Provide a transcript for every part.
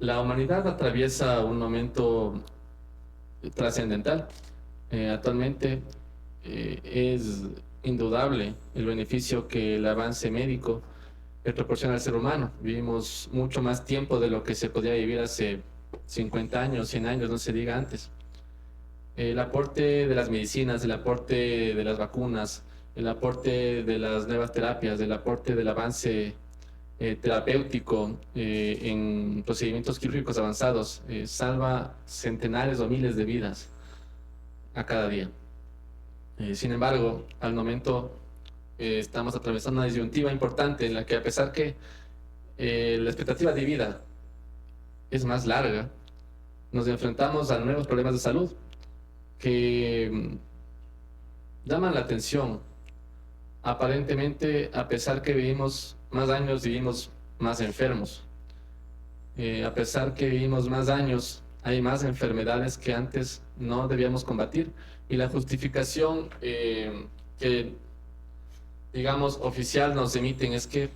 La humanidad atraviesa un momento trascendental. Actualmente es indudable el beneficio que el avance médico le proporciona al ser humano. Vivimos mucho más tiempo de lo que se podía vivir hace 50 años, 100 años, no se diga antes. El aporte de las medicinas, el aporte de las vacunas, el aporte de las nuevas terapias, el aporte del avance terapéutico en procedimientos quirúrgicos avanzados salva centenares o miles de vidas a cada día. Sin embargo, al momento estamos atravesando una disyuntiva importante en la que, a pesar que la expectativa de vida es más larga, nos enfrentamos a nuevos problemas de salud que llaman la atención. Aparentemente, a pesar que vivimos más años, vivimos más enfermos. A pesar que vivimos más años, hay más enfermedades que antes no debíamos combatir. Y la justificación que, digamos, oficial nos emiten es que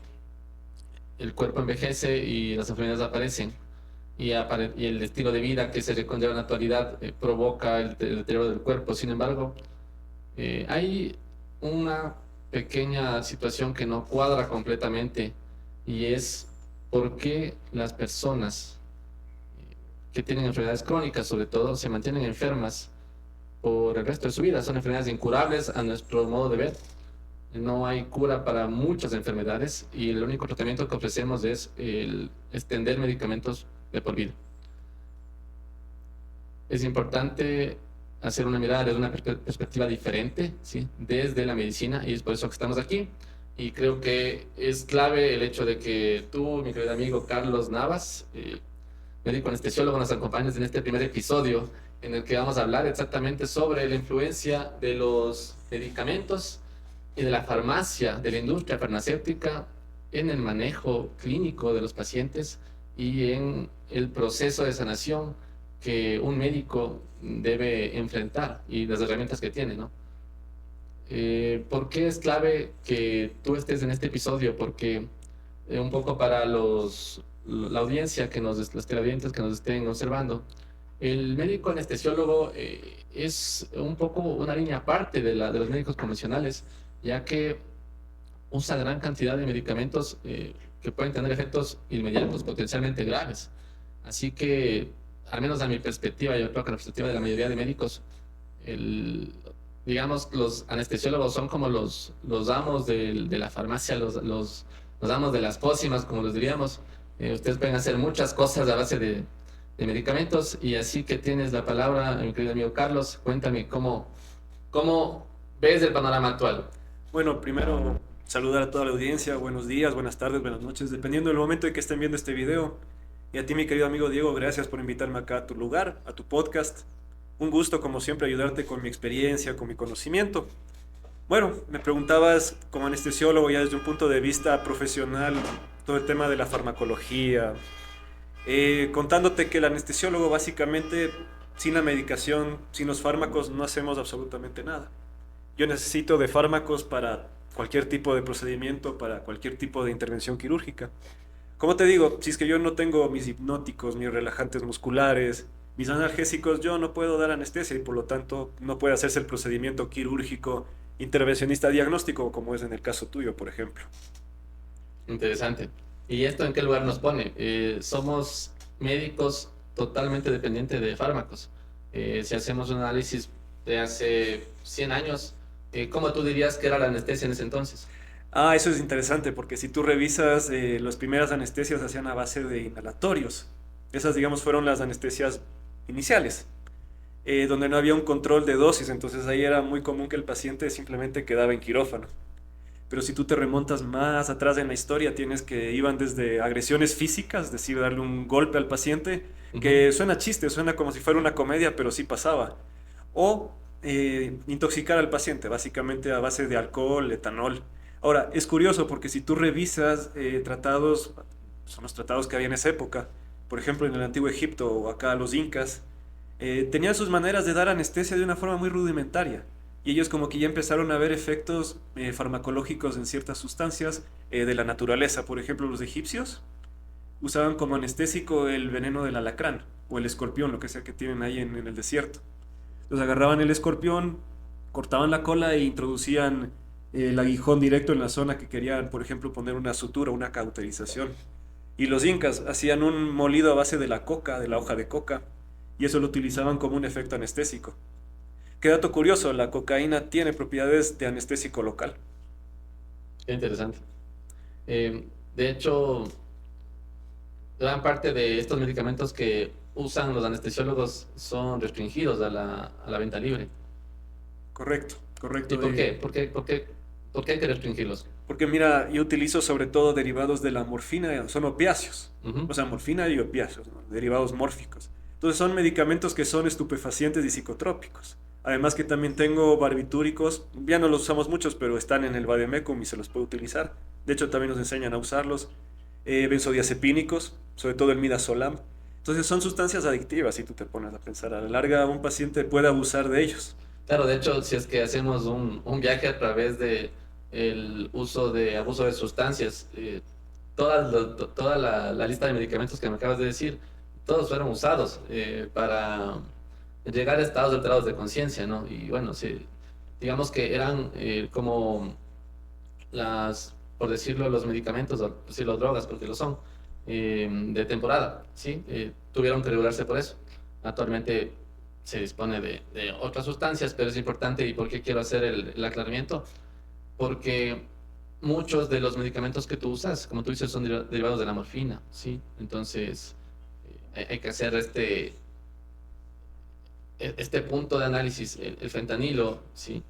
el cuerpo envejece y las enfermedades aparecen. Y el estilo de vida que se conlleva en la actualidad provoca el deterioro del cuerpo. Sin embargo, hay una pequeña situación que no cuadra completamente, y es por qué las personas que tienen enfermedades crónicas, sobre todo, se mantienen enfermas por el resto de su vida. Son enfermedades incurables a nuestro modo de ver. No hay cura para muchas enfermedades y el único tratamiento que ofrecemos es el extender medicamentos de por vida. Es importante hacer una mirada desde una perspectiva diferente, ¿sí?, desde la medicina, y es por eso que estamos aquí. Y creo que es clave el hecho de que tú, mi querido amigo Carlos Navas, médico anestesiólogo, nos acompañes en este primer episodio en el que vamos a hablar exactamente sobre la influencia de los medicamentos y de la farmacia, de la industria farmacéutica en el manejo clínico de los pacientes y en el proceso de sanación que un médico debe enfrentar y las herramientas que tiene, ¿no? ¿Por qué es clave que tú estés en este episodio? Porque un poco para la audiencia, los televidentes que nos estén observando, el médico anestesiólogo es un poco una línea aparte de los médicos convencionales, ya que usa gran cantidad de medicamentos que pueden tener efectos inmediatos potencialmente graves. Así que, al menos a mi perspectiva, yo creo que a la perspectiva de la mayoría de médicos, digamos, los anestesiólogos son como los amos de la farmacia, los amos de las pócimas, como los diríamos. Ustedes pueden hacer muchas cosas a base de medicamentos, y así que tienes la palabra, mi querido amigo Carlos. Cuéntame cómo ves el panorama actual. Bueno, primero saludar a toda la audiencia, buenos días, buenas tardes, buenas noches, dependiendo del momento en que estén viendo este video. Y a ti, mi querido amigo Diego, gracias por invitarme acá a tu lugar, a tu podcast. Un gusto, como siempre, ayudarte con mi experiencia, con mi conocimiento. Bueno, me preguntabas como anestesiólogo ya desde un punto de vista profesional todo el tema de la farmacología, contándote que el anestesiólogo básicamente sin la medicación, sin los fármacos no hacemos absolutamente nada. Yo necesito de fármacos para cualquier tipo de procedimiento, para cualquier tipo de intervención quirúrgica. Como te digo, si es que yo no tengo mis hipnóticos, mis relajantes musculares, mis analgésicos, yo no puedo dar anestesia y por lo tanto no puede hacerse el procedimiento quirúrgico intervencionista diagnóstico como es en el caso tuyo, por ejemplo. Interesante. ¿Y esto en qué lugar nos pone? Somos médicos totalmente dependientes de fármacos. Si hacemos un análisis de hace 100 años, ¿cómo tú dirías que era la anestesia en ese entonces? Ah, eso es interesante porque si tú revisas, las primeras anestesias se hacían a base de inhalatorios. Esas, digamos, fueron las anestesias iniciales, donde no había un control de dosis, entonces ahí era muy común que el paciente simplemente quedaba en quirófano. Pero si tú te remontas más atrás en la historia, tienes que iban desde agresiones físicas, es decir, darle un golpe al paciente, que suena chiste, suena como si fuera una comedia, pero sí pasaba. O intoxicar al paciente, básicamente a base de alcohol, etanol. Ahora, es curioso porque si tú revisas tratados, son los tratados que había en esa época, por ejemplo en el antiguo Egipto o acá los incas, tenían sus maneras de dar anestesia de una forma muy rudimentaria. Y ellos como que ya empezaron a ver efectos farmacológicos en ciertas sustancias de la naturaleza. Por ejemplo, los egipcios usaban como anestésico el veneno del alacrán o el escorpión, lo que sea que tienen ahí en el desierto. Entonces agarraban el escorpión, cortaban la cola e introducían el aguijón directo en la zona que querían, por ejemplo, poner una sutura, una cauterización. Y los incas hacían un molido a base de la coca, de la hoja de coca, y eso lo utilizaban como un efecto anestésico. Qué dato curioso, la cocaína tiene propiedades de anestésico local. Qué interesante. De hecho, gran parte de estos medicamentos que usan los anestesiólogos son restringidos a la venta libre. Correcto, correcto. ¿Y por qué? ¿Por qué hay que restringirlos? Porque mira, yo utilizo sobre todo derivados de la morfina, son opiáceos, Ujú. o sea, morfina y opiáceos, ¿no? Derivados mórficos. Entonces son medicamentos que son estupefacientes y psicotrópicos. Además que también tengo barbitúricos, ya no los usamos muchos, pero están en el vademecum y se los puede utilizar. De hecho, también nos enseñan a usarlos. Benzodiazepínicos, sobre todo el midazolam. Entonces son sustancias adictivas si tú te pones a pensar. A la larga un paciente puede abusar de ellos. Claro, de hecho, si es que hacemos un viaje a través de el uso de abuso de sustancias, toda la lista de medicamentos que me acabas de decir, todos fueron usados para llegar a estados alterados de conciencia, ¿no? Y bueno, sí, digamos que eran como por decirlo, los medicamentos, o sí, las drogas, porque lo son, de temporada, ¿sí? Tuvieron que regularse por eso. Actualmente se dispone de otras sustancias, pero es importante. ¿Y por qué quiero hacer el aclaramiento? Porque muchos de los medicamentos que tú usas, como tú dices, son derivados de la morfina, ¿sí? Entonces, hay que hacer este punto de análisis. El fentanilo, ¿sí?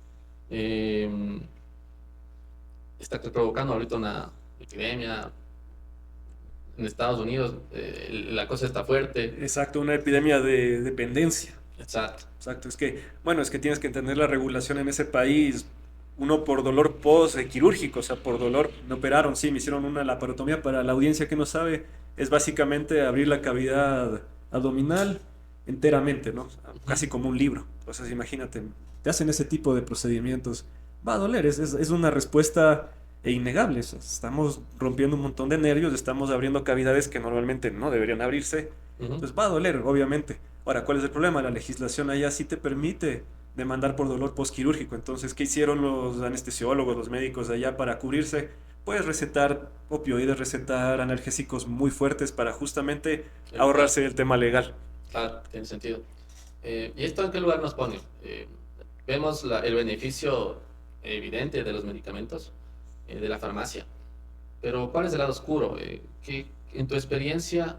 Está provocando ahorita una epidemia en Estados Unidos. La cosa está fuerte. Exacto, una epidemia de dependencia. Exacto. Exacto, es que, bueno, es que tienes que entender la regulación en ese país. Uno por dolor post-quirúrgico, o sea, por dolor, me operaron, sí, me hicieron una laparotomía. Para la audiencia que no sabe, es básicamente abrir la cavidad abdominal enteramente, ¿no? Casi como un libro. Entonces, imagínate, te hacen ese tipo de procedimientos. Va a doler, es una respuesta innegable. O sea, estamos rompiendo un montón de nervios, estamos abriendo cavidades que normalmente no deberían abrirse. Entonces va a doler, obviamente. Ahora, ¿cuál es el problema? La legislación allá sí te permite demandar por dolor postquirúrgico. Entonces, ¿qué hicieron los anestesiólogos, los médicos de allá para cubrirse? Puedes recetar opioides, recetar analgésicos muy fuertes para justamente ahorrarse el tema legal. Claro, tiene sentido. ¿Y esto en qué lugar nos pone? Vemos el beneficio evidente de los medicamentos, de la farmacia, pero ¿cuál es el lado oscuro? En tu experiencia,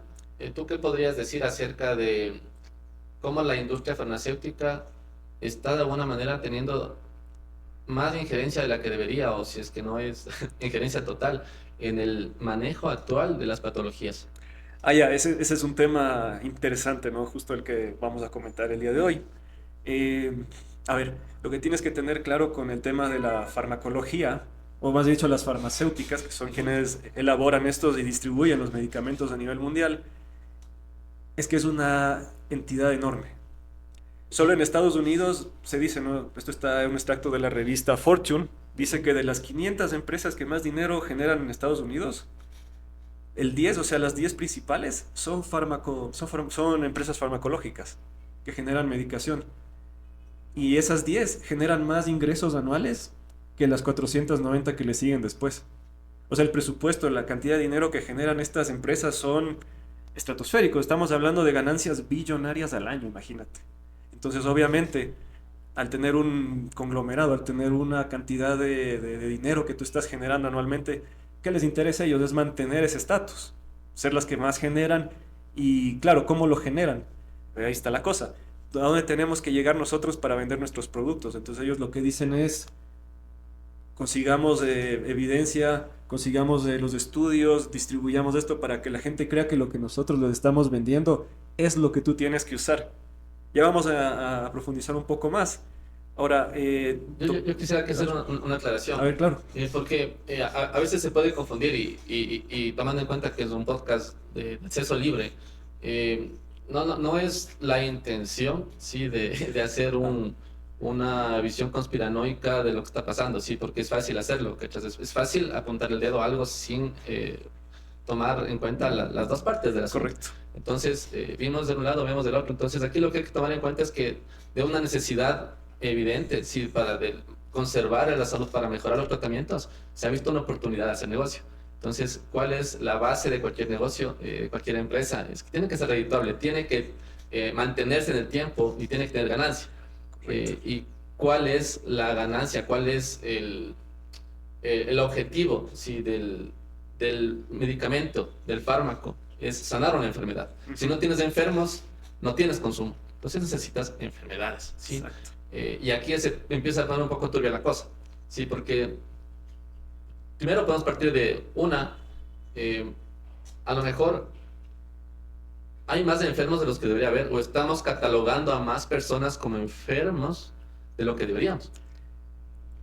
¿tú qué podrías decir acerca de cómo la industria farmacéutica está de alguna manera teniendo más injerencia de la que debería, o si es que no es injerencia total, en el manejo actual de las patologías? Ah, ya, ese es un tema interesante, ¿no? Justo el que vamos a comentar el día de hoy. Eh, a ver, lo que tienes que tener claro con el tema de la farmacología, o más dicho, las farmacéuticas, que son quienes elaboran estos y distribuyen los medicamentos a nivel mundial, es que es una entidad enorme. Solo en Estados Unidos se dice, ¿no? Esto está en un extracto de la revista Fortune, dice que de las 500 empresas que más dinero generan en Estados Unidos, el 10, o sea, las 10 principales son empresas farmacológicas que generan medicación. Y esas 10 generan más ingresos anuales que las 490 que le siguen después. O sea, el presupuesto, la cantidad de dinero que generan estas empresas son estratosféricos. Estamos hablando de ganancias billonarias al año, imagínate. Entonces, obviamente, al tener un conglomerado, al tener una cantidad de dinero que tú estás generando anualmente, ¿qué les interesa a ellos? Es mantener ese estatus, ser las que más generan. Y claro, ¿cómo lo generan? Ahí está la cosa. ¿A dónde tenemos que llegar nosotros para vender nuestros productos? Entonces ellos lo que dicen es, consigamos evidencia, consigamos los estudios, distribuyamos esto para que la gente crea que lo que nosotros les estamos vendiendo es lo que tú tienes que usar. Ya vamos a profundizar un poco más. Ahora, Yo quisiera que hacer una aclaración. A ver, claro. Porque a veces se puede confundir y tomando en cuenta que es un podcast de acceso libre, no es la intención, ¿sí? de hacer una visión conspiranoica de lo que está pasando, ¿sí? Porque es fácil hacerlo, ¿cachas? Es fácil apuntar el dedo a algo sin tomar en cuenta las dos partes de la Correcto. Entonces, vimos de un lado, vemos del otro. Entonces, aquí lo que hay que tomar en cuenta es que de una necesidad evidente, sí, para conservar la salud, para mejorar los tratamientos, se ha visto una oportunidad de hacer negocio. Entonces, ¿cuál es la base de cualquier negocio, cualquier empresa? Es que tiene que ser redituable, tiene que mantenerse en el tiempo y tiene que tener ganancia. ¿Y cuál es la ganancia? ¿Cuál es el objetivo, sí, del medicamento, del fármaco? Es sanar una enfermedad. Si no tienes enfermos, no tienes consumo. Entonces necesitas enfermedades, ¿sí? Y aquí se empieza a poner un poco turbia la cosa, ¿sí? Porque primero podemos partir de a lo mejor hay más enfermos de los que debería haber, o estamos catalogando a más personas como enfermos de lo que deberíamos.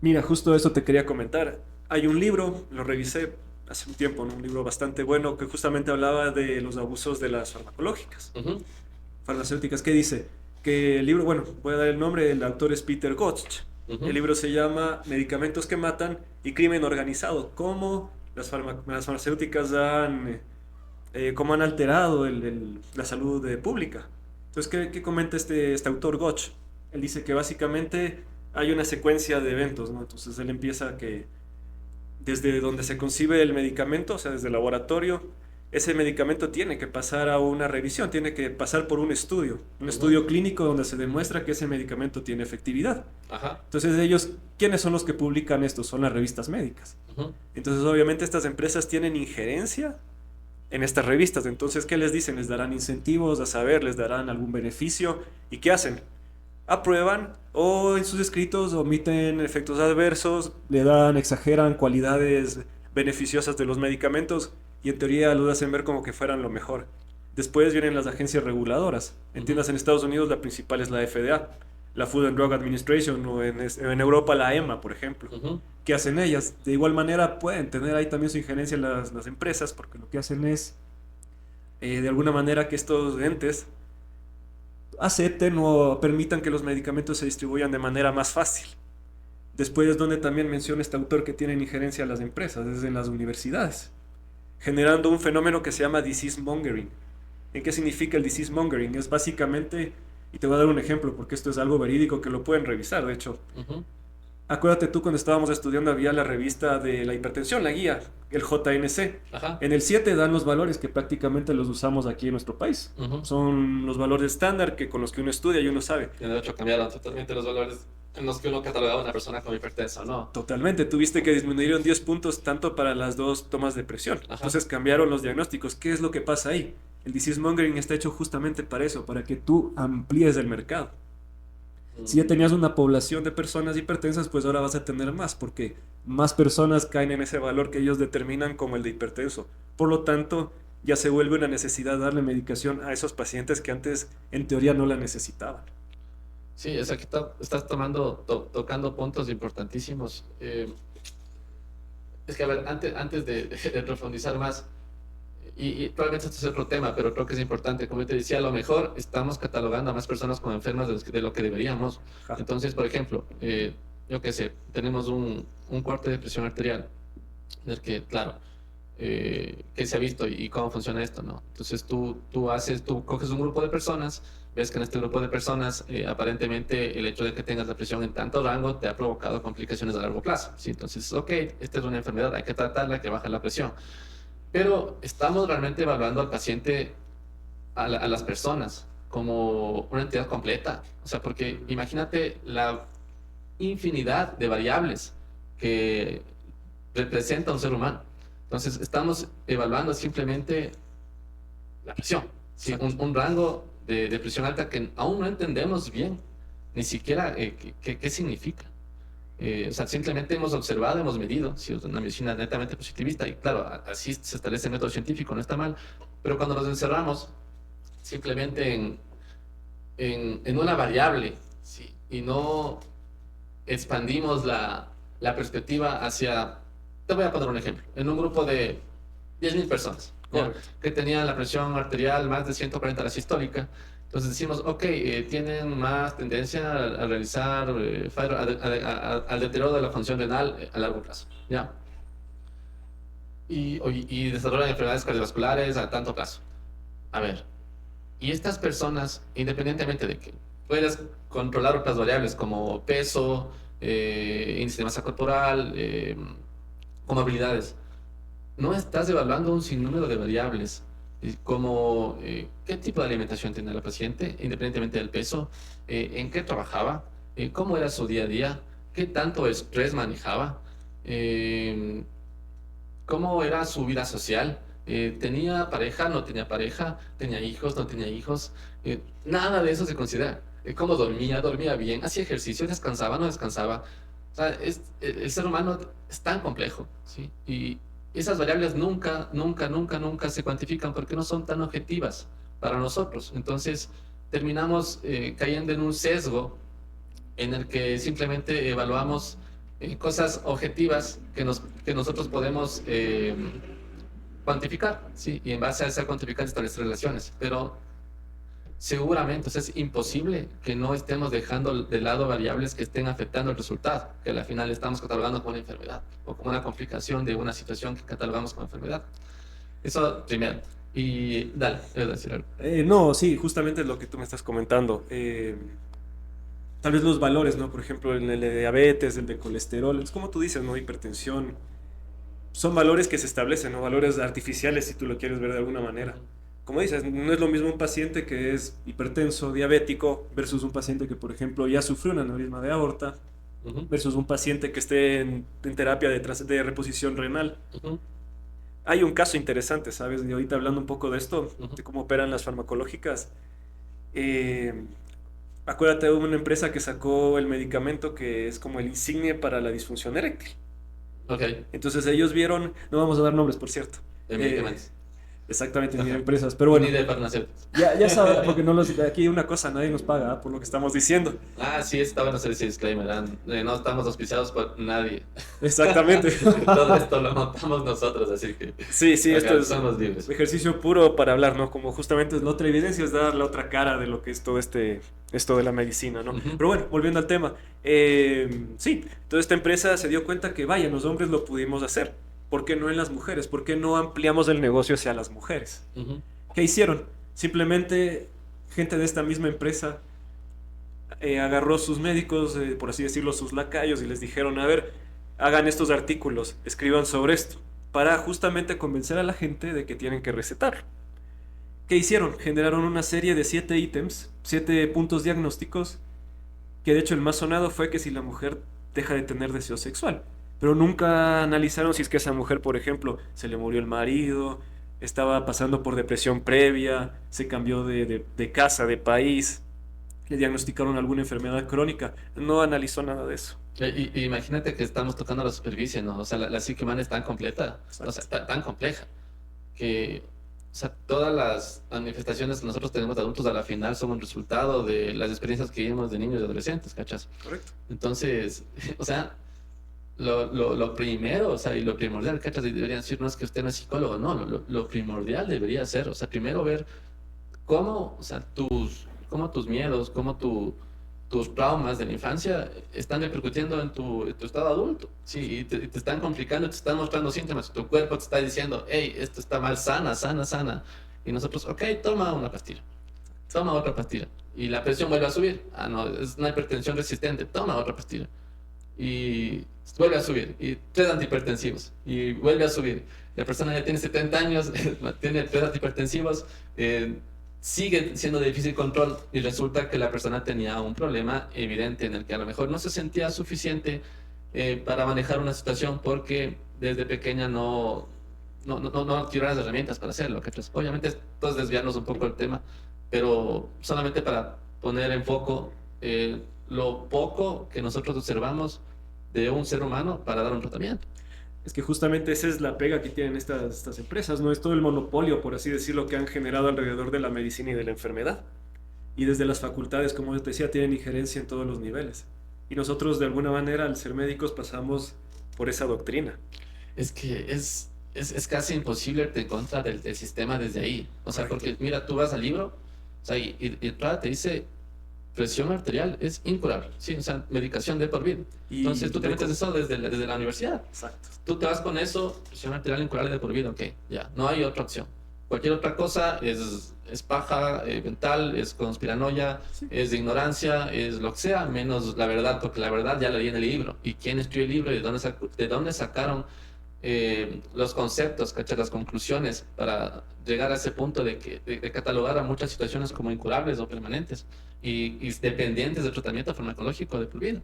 Mira, justo eso te quería comentar. Hay un libro, lo revisé hace un tiempo, ¿no? Un libro bastante bueno que justamente hablaba de los abusos de las farmacológicas, farmacéuticas. ¿Qué dice? Que el libro, bueno, voy a dar el nombre, el autor es Peter Gotch. El libro se llama Medicamentos que matan y crimen organizado. Cómo las farmacéuticas cómo han alterado la salud pública. Entonces, ¿qué comenta este autor Gotch? Él dice que básicamente hay una secuencia de eventos, ¿no? Entonces él empieza que desde donde se concibe el medicamento, o sea, desde el laboratorio, ese medicamento tiene que pasar a una revisión, tiene que pasar por un estudio clínico donde se demuestra que ese medicamento tiene efectividad. Entonces ellos, ¿quiénes son los que publican esto? Son las revistas médicas. Entonces obviamente estas empresas tienen injerencia en estas revistas. Entonces, ¿qué les dicen? Les darán incentivos a saber, les darán algún beneficio. ¿Y qué hacen? Aprueban o en sus escritos omiten efectos adversos, exageran cualidades beneficiosas de los medicamentos y en teoría los hacen ver como que fueran lo mejor. Después vienen las agencias reguladoras. Entiendas, en Estados Unidos la principal es la FDA, la Food and Drug Administration, o en Europa la EMA, por ejemplo. ¿Qué hacen ellas? De igual manera pueden tener ahí también su injerencia en las empresas, porque lo que hacen es, de alguna manera, que estos entes acepten o permitan que los medicamentos se distribuyan de manera más fácil. Después es donde también menciona este autor que tienen injerencia a las empresas, desde las universidades, generando un fenómeno que se llama disease mongering. ¿En qué significa el disease mongering? Es básicamente, y te voy a dar un ejemplo porque esto es algo verídico que lo pueden revisar, de hecho. Acuérdate tú, cuando estábamos estudiando había la revista de la hipertensión, la guía, el JNC. En el 7 dan los valores que prácticamente los usamos aquí en nuestro país. Son los valores estándar con los que uno estudia y uno sabe. Y de hecho cambiaron totalmente los valores en los que uno catalogaba a una persona como hipertensa, ¿no? Totalmente, tuviste que disminuyeron 10 puntos tanto para las dos tomas de presión. Entonces cambiaron los diagnósticos. ¿Qué es lo que pasa ahí? El disease mongering está hecho justamente para eso, para que tú amplíes el mercado. Si ya tenías una población de personas hipertensas, pues ahora vas a tener más, porque más personas caen en ese valor que ellos determinan como el de hipertenso. Por lo tanto, ya se vuelve una necesidad darle medicación a esos pacientes que antes, en teoría, no la necesitaban. Sí, es aquí estás tocando puntos importantísimos. Es que, a ver, antes de profundizar más, y probablemente esto es otro tema, pero creo que es importante. Como te decía, a lo mejor estamos catalogando a más personas como enfermas de lo que deberíamos. Entonces, por ejemplo, yo qué sé, tenemos un corte de presión arterial, en el que, claro, qué se ha visto y cómo funciona esto, ¿no? Entonces tú coges un grupo de personas, ves que en este grupo de personas aparentemente el hecho de que tengas la presión en tanto rango te ha provocado complicaciones a largo plazo, ¿sí? Entonces, ok, esta es una enfermedad, hay que tratarla, hay que bajar la presión. Pero estamos realmente evaluando al paciente, a las personas, como una entidad completa. O sea, porque imagínate la infinidad de variables que representa un ser humano. Entonces, estamos evaluando simplemente la presión, ¿sí? Un rango de presión alta que aún no entendemos bien, ni siquiera qué significa. O sea, simplemente hemos observado, hemos medido, si es una medicina netamente positivista, y claro, así se establece el método científico, no está mal, pero cuando nos encerramos simplemente en una variable, ¿sí? Y no expandimos la perspectiva hacia, te voy a poner un ejemplo, en un grupo de 10.000 personas, ¿ya? Que tenían la presión arterial más de 140 la sistólica. Entonces decimos, ok, tienen más tendencia a realizar al deterioro de la función renal a largo plazo, ¿ya? y desarrollan enfermedades cardiovasculares a tanto plazo. A ver, y estas personas, independientemente de que puedas controlar otras variables como peso, índice de masa corporal, comorbilidades, no estás evaluando un sinnúmero de variables, como qué tipo de alimentación tiene la paciente, independientemente del peso, en qué trabajaba, cómo era su día a día, qué tanto estrés manejaba, eh, cómo era su vida social. ¿Tenía pareja? ¿No tenía pareja? ¿Tenía hijos? ¿No tenía hijos? Nada de eso se considera. ¿Cómo dormía? ¿Dormía bien? ¿Hacía ejercicio? ¿Descansaba? ¿No descansaba? O sea, el ser humano es tan complejo, ¿sí? Y esas variables nunca, nunca, nunca, nunca se cuantifican porque no son tan objetivas para nosotros. Entonces, terminamos cayendo en un sesgo en el que simplemente evaluamos cosas objetivas que nosotros podemos cuantificar, ¿sí? Y en base a esa cuantificar establecer relaciones. Pero seguramente, o sea, es imposible que no estemos dejando de lado variables que estén afectando el resultado, que al final estamos catalogando como una enfermedad o como una complicación de una situación que catalogamos como enfermedad. Eso primero. Y dale, voy a decir algo. No, sí, justamente lo que tú me estás comentando. Tal vez los valores, ¿no? Por ejemplo, en el de diabetes, el de colesterol, es como tú dices, ¿no? Hipertensión. Son valores que se establecen, ¿no? Valores artificiales, si tú lo quieres ver de alguna manera. Como dices, no es lo mismo un paciente que es hipertenso, diabético, versus un paciente que, por ejemplo, ya sufrió un aneurisma de aorta, versus un paciente que esté en terapia de reposición renal. Hay un caso interesante, ¿sabes? Y ahorita hablando un poco de esto, de cómo operan las farmacológicas. Acuérdate de una empresa que sacó el medicamento que es como el insigne para la disfunción eréctil. Ok, Entonces ellos vieron, no vamos a dar nombres, por cierto. de medicamentos. Exactamente, ni de empresas, pero bueno. Ni de farmacéuticos. Ya sabes, porque no los, aquí una cosa, nadie nos paga por lo que estamos diciendo. Ah, sí, está bueno hacer ese disclaimer. No estamos auspiciados por nadie. Exactamente. Todo esto lo montamos nosotros, así que Sí, sí, acá esto es somos libres. ejercicio puro para hablar, ¿no? Como justamente es la otra evidencia, es dar la otra cara de lo que es todo esto de la medicina, ¿no? Pero bueno, volviendo al tema. Sí, toda esta empresa se dio cuenta que, vaya, los hombres lo pudimos hacer. ¿Por qué no en las mujeres? ¿Por qué no ampliamos el negocio hacia las mujeres? ¿Qué hicieron? Simplemente gente de esta misma empresa agarró sus médicos, por así decirlo, sus lacayos y les dijeron, a ver, hagan estos artículos, escriban sobre esto, para justamente convencer a la gente de que tienen que recetar. ¿Qué hicieron? Generaron una serie de 7 ítems, 7 puntos diagnósticos, que de hecho el más sonado fue que si la mujer deja de tener deseo sexual. Pero nunca analizaron si es que esa mujer, por ejemplo, se le murió el marido, estaba pasando por depresión previa, se cambió de casa, de país, le diagnosticaron alguna enfermedad crónica. No analizó nada de eso. Imagínate que estamos tocando la superficie, ¿no? O sea, la psique humana es tan completa, o sea, tan compleja, que o sea, todas las manifestaciones que nosotros tenemos de adultos a la final son un resultado de las experiencias que vivimos de niños y adolescentes, ¿cachas? Correcto. Entonces, o sea, lo primero, o sea, y lo primordial, ¿cachas? Deberían decir, no es que usted no es psicólogo, no, lo primordial debería ser, o sea, primero ver cómo, o sea, cómo tus miedos, tus traumas de la infancia están repercutiendo en tu estado adulto, ¿sí? Y te están complicando, te están mostrando síntomas, tu cuerpo te está diciendo, hey, esto está mal, sana, sana, sana. Y nosotros, ok, toma una pastilla, toma otra pastilla. Y la presión vuelve a subir. Ah, no, es una hipertensión resistente, toma otra pastilla. Y vuelve a subir, y 3 antihipertensivos, y vuelve a subir. La persona ya tiene 70 años, tiene 3 antihipertensivos, sigue siendo de difícil control y resulta que la persona tenía un problema evidente en el que a lo mejor no se sentía suficiente para manejar una situación porque desde pequeña no adquirió las herramientas para hacerlo. Que pues, obviamente esto es desviarnos un poco del tema, pero solamente para poner en foco lo poco que nosotros observamos de un ser humano para dar un tratamiento. Es que justamente esa es la pega que tienen estas empresas, ¿no? Es todo el monopolio, por así decirlo, que han generado alrededor de la medicina y de la enfermedad. Y desde las facultades, como te decía, tienen injerencia en todos los niveles. Y nosotros, de alguna manera, al ser médicos, pasamos por esa doctrina. Es que es casi imposible irte en contra del sistema desde ahí. O sea, Correcto. porque mira, tú vas al libro, o sea, y te dice presión arterial es incurable, sí, o sea, medicación de por vida. Entonces tú te metes eso desde la universidad. Exacto. Tú te vas con eso, presión arterial incurable de por vida, ok, ya, no hay otra opción. Cualquier otra cosa es paja mental, es conspiranoia, Sí. es de ignorancia, es lo que sea, menos la verdad, porque la verdad ya la leí en el libro. ¿Y quién escribió el libro? De dónde sacaron los conceptos, ¿cachai? Las conclusiones para llegar a ese punto de catalogar a muchas situaciones como incurables o permanentes y dependientes del tratamiento farmacológico de por vida.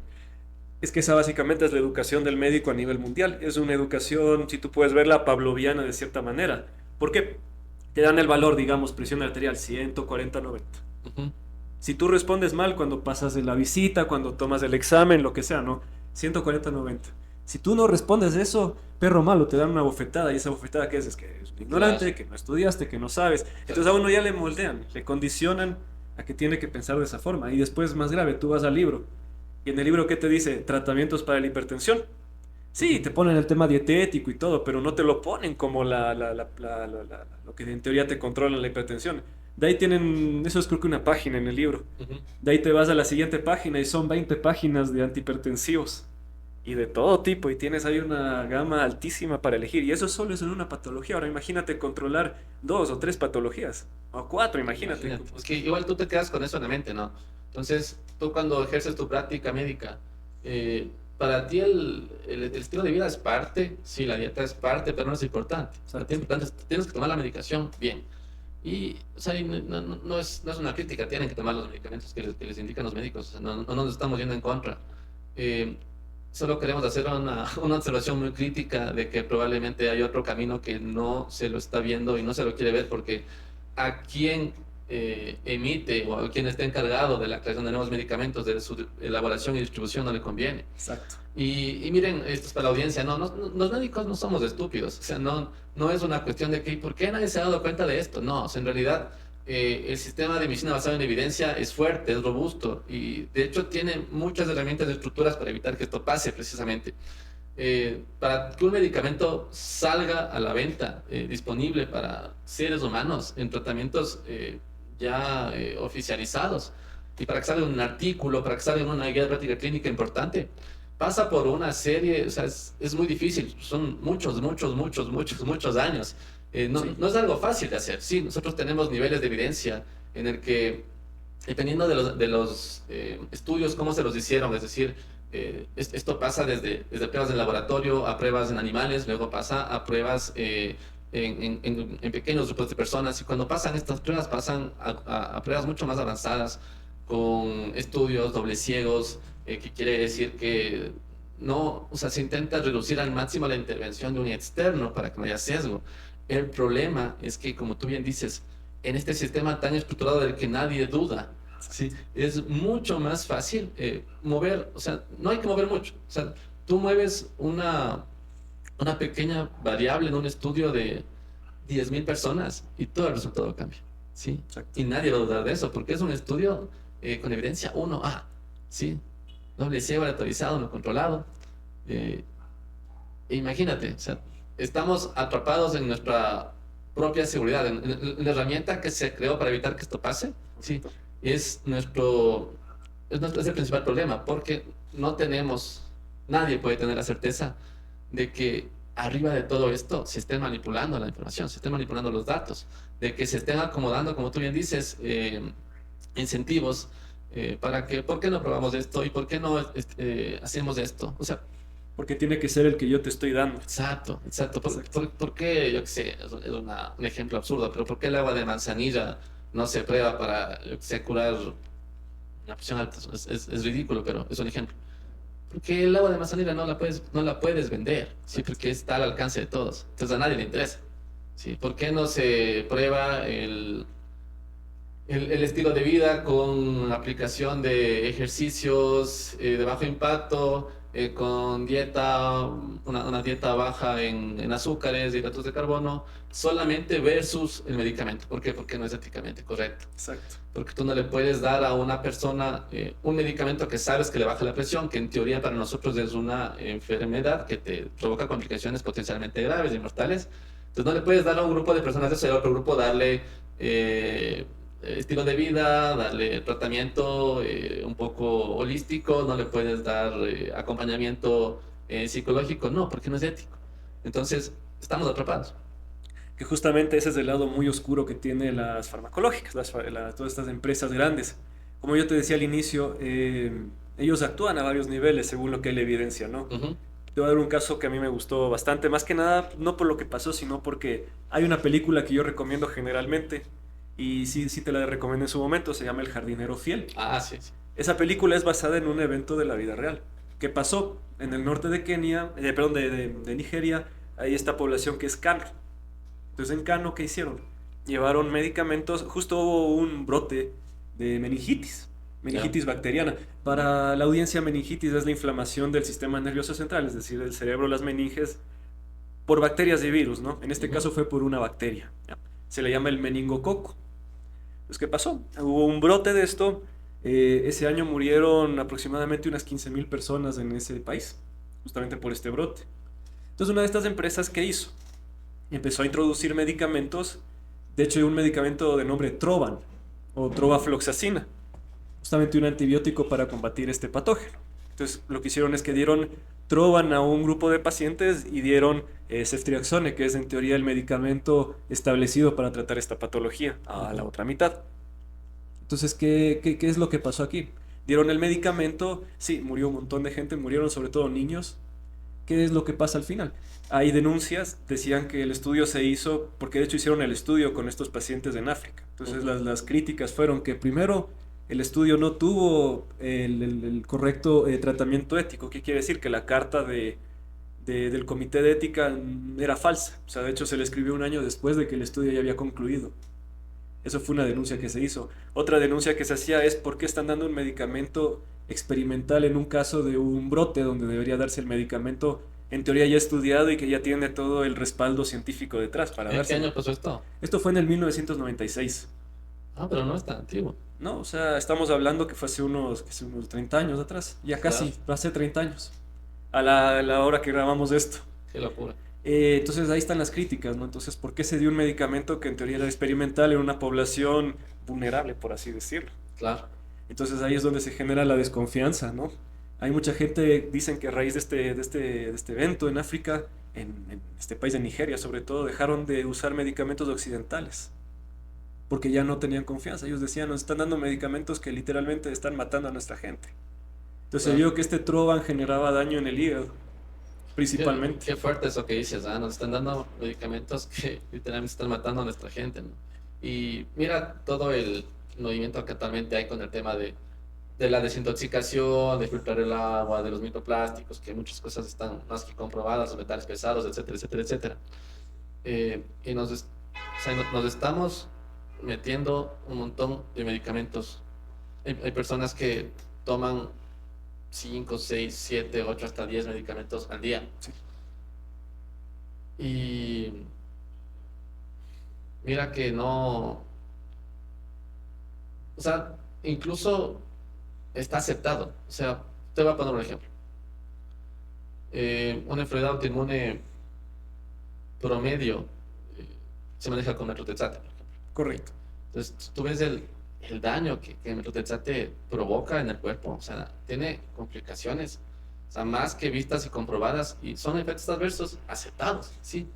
Es que esa básicamente es la educación del médico a nivel mundial. Es una educación, si tú puedes verla, pavloviana de cierta manera. ¿Por qué? Te dan el valor, digamos, presión arterial 140/90. Ujú. Si tú respondes mal cuando pasas de la visita, cuando tomas el examen, lo que sea, ¿no? 140/90. Si tú no respondes eso, perro malo, te dan una bofetada. ¿Y esa bofetada qué es? Es que es un ignorante, Claro. que no estudiaste, que no sabes. Entonces a uno ya le moldean, le condicionan a que tiene que pensar de esa forma. Y después, más grave, tú vas al libro. Y en el libro, ¿qué te dice? Tratamientos para la hipertensión. Sí, te ponen el tema dietético y todo, pero no te lo ponen como lo que en teoría te controla la hipertensión. De ahí tienen, eso es creo que una página en el libro. Ujú. De ahí te vas a la siguiente página y son 20 páginas de antihipertensivos. Y de todo tipo, y tienes ahí una gama altísima para elegir. Y eso solo es en una patología. Ahora imagínate controlar 2 o 3 patologías. O 4, imagínate. Imagínate. Es que igual tú te quedas con eso en la mente, ¿no? Entonces, tú cuando ejerces tu práctica médica, para ti el estilo de vida es parte, sí, la dieta es parte, pero no es importante. Para ti es importante, tienes que tomar la medicación bien. Y, o sea, y no es una crítica, tienen que tomar los medicamentos que les indican los médicos, o sea, no nos estamos yendo en contra. Eh, Solo queremos hacer una observación muy crítica de que probablemente hay otro camino que no se lo está viendo y no se lo quiere ver porque a quien emite o a quien está encargado de la creación de nuevos medicamentos, de su elaboración y distribución no le conviene. Exacto. Y miren, esto es para la audiencia, los médicos no somos estúpidos, o sea, no es una cuestión de que ¿por qué nadie se ha dado cuenta de esto? No, o sea, en realidad el sistema de medicina basado en evidencia es fuerte, es robusto y de hecho tiene muchas herramientas y estructuras para evitar que esto pase precisamente. Para que un medicamento salga a la venta, disponible para seres humanos en tratamientos ya oficializados y para que salga un artículo, para que salga una guía de práctica clínica importante, pasa por una serie, o sea, es muy difícil, son muchos años. Sí. No es algo fácil de hacer. Sí, nosotros tenemos niveles de evidencia en el que, dependiendo de los estudios, cómo se los hicieron, es decir, esto pasa desde pruebas en laboratorio a pruebas en animales, luego pasa a pruebas en pequeños grupos de personas y cuando pasan estas pruebas pasan a pruebas mucho más avanzadas con estudios doble ciegos, que quiere decir que no, o sea, se intenta reducir al máximo la intervención de un externo para que no haya sesgo. El problema es que, como tú bien dices, en este sistema tan estructurado del que nadie duda, ¿sí? Es mucho más fácil mover, o sea, no hay que mover mucho. O sea, tú mueves una pequeña variable en un estudio de 10.000 personas y todo el resultado cambia, ¿sí? Exacto. Y nadie va a dudar de eso, porque es un estudio con evidencia 1A, ¿sí? Doble ciego, aleatorizado, no controlado. E imagínate, o sea, estamos atrapados en nuestra propia seguridad, en la herramienta que se creó para evitar que esto pase, ¿sí? Es es el principal problema, porque no tenemos, nadie puede tener la certeza de que arriba de todo esto se esté manipulando la información, se estén manipulando los datos, de que se estén acomodando, como tú bien dices, incentivos para que, ¿por qué no probamos esto? ¿Y por qué no hacemos esto? O sea, Porque tiene que ser el que yo te estoy dando. exacto, exacto. Exacto. ¿Por qué, yo qué sé, es un ejemplo absurdo, pero ¿por qué el agua de manzanilla no se prueba para, yo qué sé, curar una presión alta? Es ridículo, pero es un ejemplo. Porque el agua de manzanilla no la puedes vender, ¿sí? Porque está al alcance de todos. Entonces a nadie le interesa, ¿sí? ¿Por qué no se prueba el estilo de vida con aplicación de ejercicios de bajo impacto, con dieta, una dieta baja en azúcares, hidratos de carbono, solamente versus el medicamento? ¿Por qué? Porque no es éticamente correcto. Exacto. Porque tú no le puedes dar a una persona un medicamento que sabes que le baja la presión, que en teoría para nosotros es una enfermedad que te provoca complicaciones potencialmente graves y mortales. Entonces no le puedes dar a un grupo de personas de eso y a otro grupo darle estilo de vida, darle tratamiento un poco holístico, no le puedes dar acompañamiento psicológico, no, porque no es ético. Entonces, estamos atrapados. Que justamente ese es el lado muy oscuro que tiene las farmacológicas, todas estas empresas grandes. Como yo te decía al inicio, ellos actúan a varios niveles según lo que hay la evidencia, ¿no? Ujú. Te voy a dar un caso que a mí me gustó bastante, más que nada, no por lo que pasó, sino porque hay una película que yo recomiendo generalmente, y sí, sí te la recomiendo en su momento, se llama El jardinero fiel. Ah, sí, sí. Esa película es basada en un evento de la vida real. ¿Qué pasó? En el norte de Kenia, perdón, de Nigeria, hay esta población que es Kano. Entonces en Kano, ¿qué hicieron? Llevaron medicamentos, justo hubo un brote de meningitis bacteriana. Para la audiencia, meningitis es la inflamación del sistema nervioso central, es decir, del cerebro, las meninges, por bacterias y virus, ¿no? En este Ujú. caso fue por una bacteria, ¿ya? Se le llama el meningococo. Entonces, ¿qué pasó? Hubo un brote de esto. Ese año murieron aproximadamente unas 15.000 personas en ese país, justamente por este brote. Entonces, una de estas empresas, ¿qué hizo? Empezó a introducir medicamentos. De hecho, hay un medicamento de nombre Trovan o Trovafloxacina, justamente un antibiótico para combatir este patógeno. Entonces, lo que hicieron es que dieron Trovan a un grupo de pacientes y dieron ceftriaxone, que es en teoría el medicamento establecido para tratar esta patología, a la otra mitad. Entonces, ¿qué es lo que pasó aquí? Dieron el medicamento, sí, murió un montón de gente, murieron sobre todo niños. ¿Qué es lo que pasa al final? Hay denuncias, decían que el estudio se hizo, porque de hecho hicieron el estudio con estos pacientes en África. Entonces las críticas fueron que primero el estudio no tuvo el correcto tratamiento ético. ¿Qué quiere decir? Que la carta del comité de ética era falsa. O sea, de hecho se le escribió un año después de que el estudio ya había concluido. Eso fue una denuncia que se hizo. Otra denuncia que se hacía es por qué están dando un medicamento experimental en un caso de un brote donde debería darse el medicamento en teoría ya estudiado y que ya tiene todo el respaldo científico detrás para ¿En qué dárselo. año pasó esto? Esto fue en el 1996. Ah, pero no es tan antiguo. No, o sea, estamos hablando que fue hace unos 30 años atrás. Ya casi, Claro. hace 30 años. A la hora que grabamos esto. Qué locura. Entonces ahí están las críticas, ¿no? Entonces, ¿por qué se dio un medicamento que en teoría era experimental en una población vulnerable, por así decirlo? Claro. Entonces ahí es donde se genera la desconfianza, ¿no? Hay mucha gente, dicen que a raíz de este evento en África, en este país de Nigeria sobre todo, dejaron de usar medicamentos occidentales, porque ya no tenían confianza. Ellos decían, nos están dando medicamentos que literalmente están matando a nuestra gente. Entonces se Claro. vio que este Trovan generaba daño en el hígado, Qué, principalmente. qué fuerte eso que dices, ¿ah? Nos están dando medicamentos que literalmente están matando a nuestra gente, ¿no? Y mira todo el movimiento que actualmente hay con el tema de la desintoxicación, de filtrar el agua, de los microplásticos, que muchas cosas están más que comprobadas, los metales pesados, etcétera, etcétera, etcétera. Y o sea, nos estamos metiendo un montón de medicamentos. Hay personas que toman 5 6 7 8 hasta 10 medicamentos al día. Sí. Y mira que no, o sea, incluso está aceptado. O sea, te voy a poner un ejemplo. Una enfermedad autoinmune promedio eh, se maneja con metrotexate, por ejemplo. Correcto. Entonces, tú ves el daño que el metrotexate provoca en el cuerpo. O sea, tiene complicaciones, o sea, más que vistas y comprobadas, y son efectos adversos aceptados, ¿sí?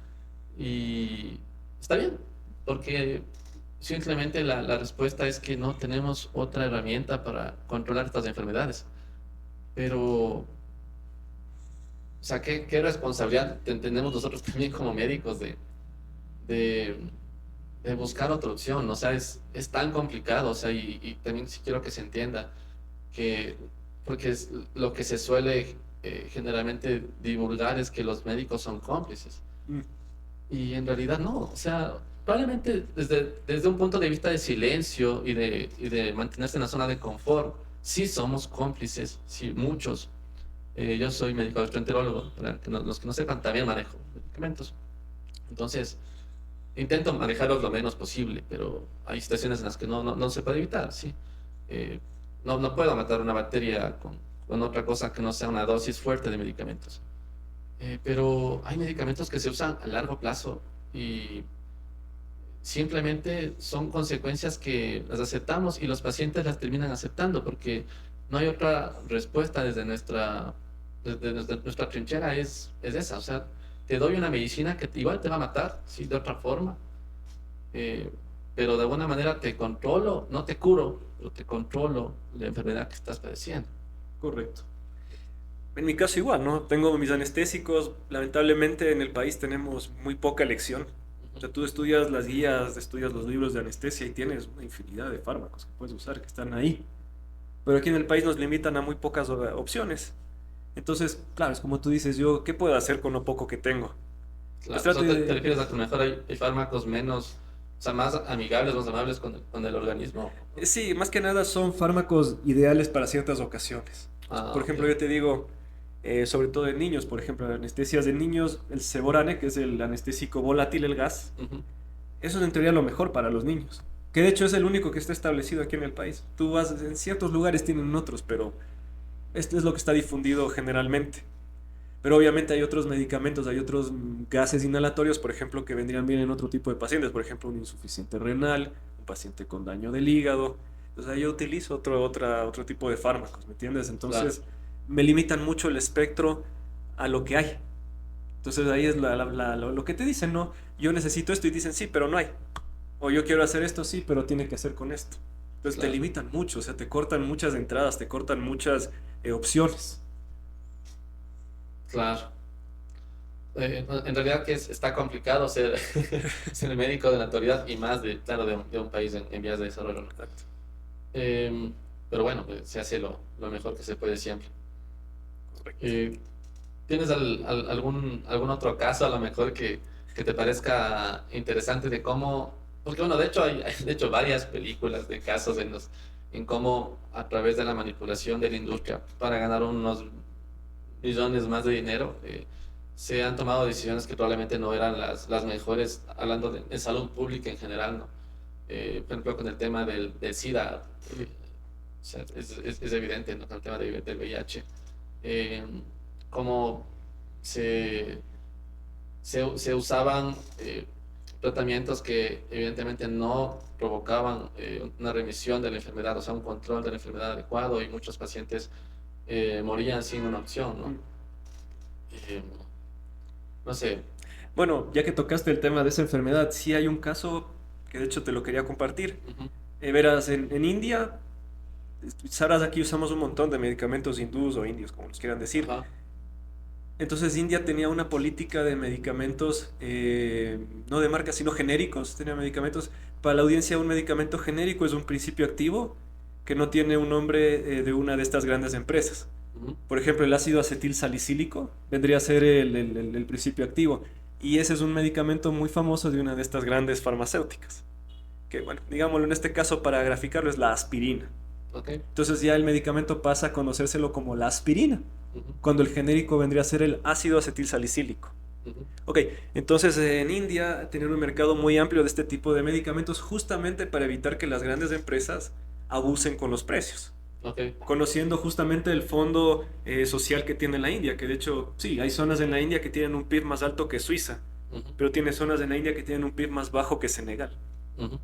Y está bien, porque simplemente la respuesta es que no tenemos otra herramienta para controlar estas enfermedades. Pero, o sea, ¿qué responsabilidad tenemos nosotros también como médicos de, de buscar otra opción? O sea, es tan complicado, o sea, y también sí quiero que se entienda que, porque es lo que se suele generalmente divulgar es que los médicos son cómplices. Mm. Y en realidad no, o sea, probablemente desde un punto de vista de silencio y de mantenerse en la zona de confort, sí somos cómplices, sí, muchos. Yo soy médico gastroenterólogo, para que los que no sepan, también manejo medicamentos. Entonces, intento manejarlos lo menos posible, pero hay situaciones en las que no se puede evitar, ¿sí? No puedo matar una bacteria con otra cosa que no sea una dosis fuerte de medicamentos. Pero hay medicamentos que se usan a largo plazo y simplemente son consecuencias que las aceptamos y los pacientes las terminan aceptando porque no hay otra respuesta desde nuestra trinchera, es esa, o sea, te doy una medicina que igual te va a matar, sí, de otra forma, eh, pero de alguna manera te controlo, no te curo, pero te controlo la enfermedad que estás padeciendo. Correcto. En mi caso igual, ¿no? Tengo mis anestésicos. Lamentablemente en el país tenemos muy poca elección. O sea, tú estudias las guías, estudias los libros de anestesia y tienes una infinidad de fármacos que puedes usar, que están ahí. Pero aquí en el país nos limitan a muy pocas opciones. Entonces, claro, es como tú dices, yo, ¿qué puedo hacer con lo poco que tengo? Claro, Pues o trato sea, te de... refieres a que mejor hay fármacos menos, o sea, más amigables, más amables con el organismo. Sí, más que nada son fármacos ideales para ciertas ocasiones. Ah, Por ok. ejemplo, yo te digo, sobre todo en niños, por ejemplo, en anestesias de niños, el Ceborane, que es el anestésico volátil, el gas, Ujú. eso es en teoría lo mejor para los niños. Que de hecho es el único que está establecido aquí en el país. Tú vas, en ciertos lugares tienen otros, pero este es lo que está difundido generalmente. Pero obviamente hay otros medicamentos, hay otros gases inhalatorios, por ejemplo, que vendrían bien en otro tipo de pacientes, por ejemplo, un insuficiente renal, un paciente con daño del hígado. Entonces ahí yo utilizo otro tipo de fármacos, ¿me entiendes? Claro, Entonces me limitan mucho el espectro a lo que hay. Entonces ahí es lo que te dicen, ¿no? Yo necesito esto y dicen, sí, pero no hay. O yo quiero hacer esto, sí, pero tiene que hacer con esto. Entonces te claro, limitan mucho, o sea, te cortan muchas entradas, te cortan muchas opciones. claro. En realidad que está complicado ser, ser el médico de la autoridad y más de, claro, de un país en vías de desarrollo, ¿no? Exacto. Pero bueno, pues, se hace lo mejor que se puede siempre. Correcto. Eh, ¿Tienes algún otro caso a lo mejor que te parezca interesante de cómo, porque bueno, de hecho hay de hecho varias películas de casos en cómo a través de la manipulación de la industria para ganar unos millones más de dinero, se han tomado decisiones que probablemente no eran las mejores, hablando de salud pública en general, ¿no? Por ejemplo, con el tema del SIDA, o sea, es evidente, ¿no? Con el tema del VIH, eh, cómo se, se usaban tratamientos que evidentemente no provocaban una remisión de la enfermedad, o sea, un control de la enfermedad adecuado y muchos pacientes morían sin una opción, ¿no? Mm. Eh, no sé. Bueno, ya que tocaste el tema de esa enfermedad, sí hay un caso que de hecho te lo quería compartir. Ujú. Verás, en India, sabrás, aquí usamos un montón de medicamentos hindús o indios, como los quieran decir. Ajá. Entonces India tenía una política de medicamentos, no de marca, sino genéricos. Tenía medicamentos. Para la audiencia, un medicamento genérico es un principio activo que no tiene un nombre de una de estas grandes empresas. Ujú. Por ejemplo, el ácido acetil salicílico vendría a ser el principio activo. Y ese es un medicamento muy famoso de una de estas grandes farmacéuticas. Que, bueno, digámoslo en este caso para graficarlo, es la aspirina. Ok. Entonces ya el medicamento pasa a conocérselo como la aspirina, Ujú. cuando el genérico vendría a ser el ácido acetil salicílico. Ujú. Ok, entonces en India tenían un mercado muy amplio de este tipo de medicamentos justamente para evitar que las grandes empresas abusen con los precios. Ok. Conociendo justamente el fondo social que tiene la India, que de hecho, sí, hay zonas en la India que tienen un PIB más alto que Suiza, Ujú. pero tiene zonas en la India que tienen un PIB más bajo que Senegal. Ujú.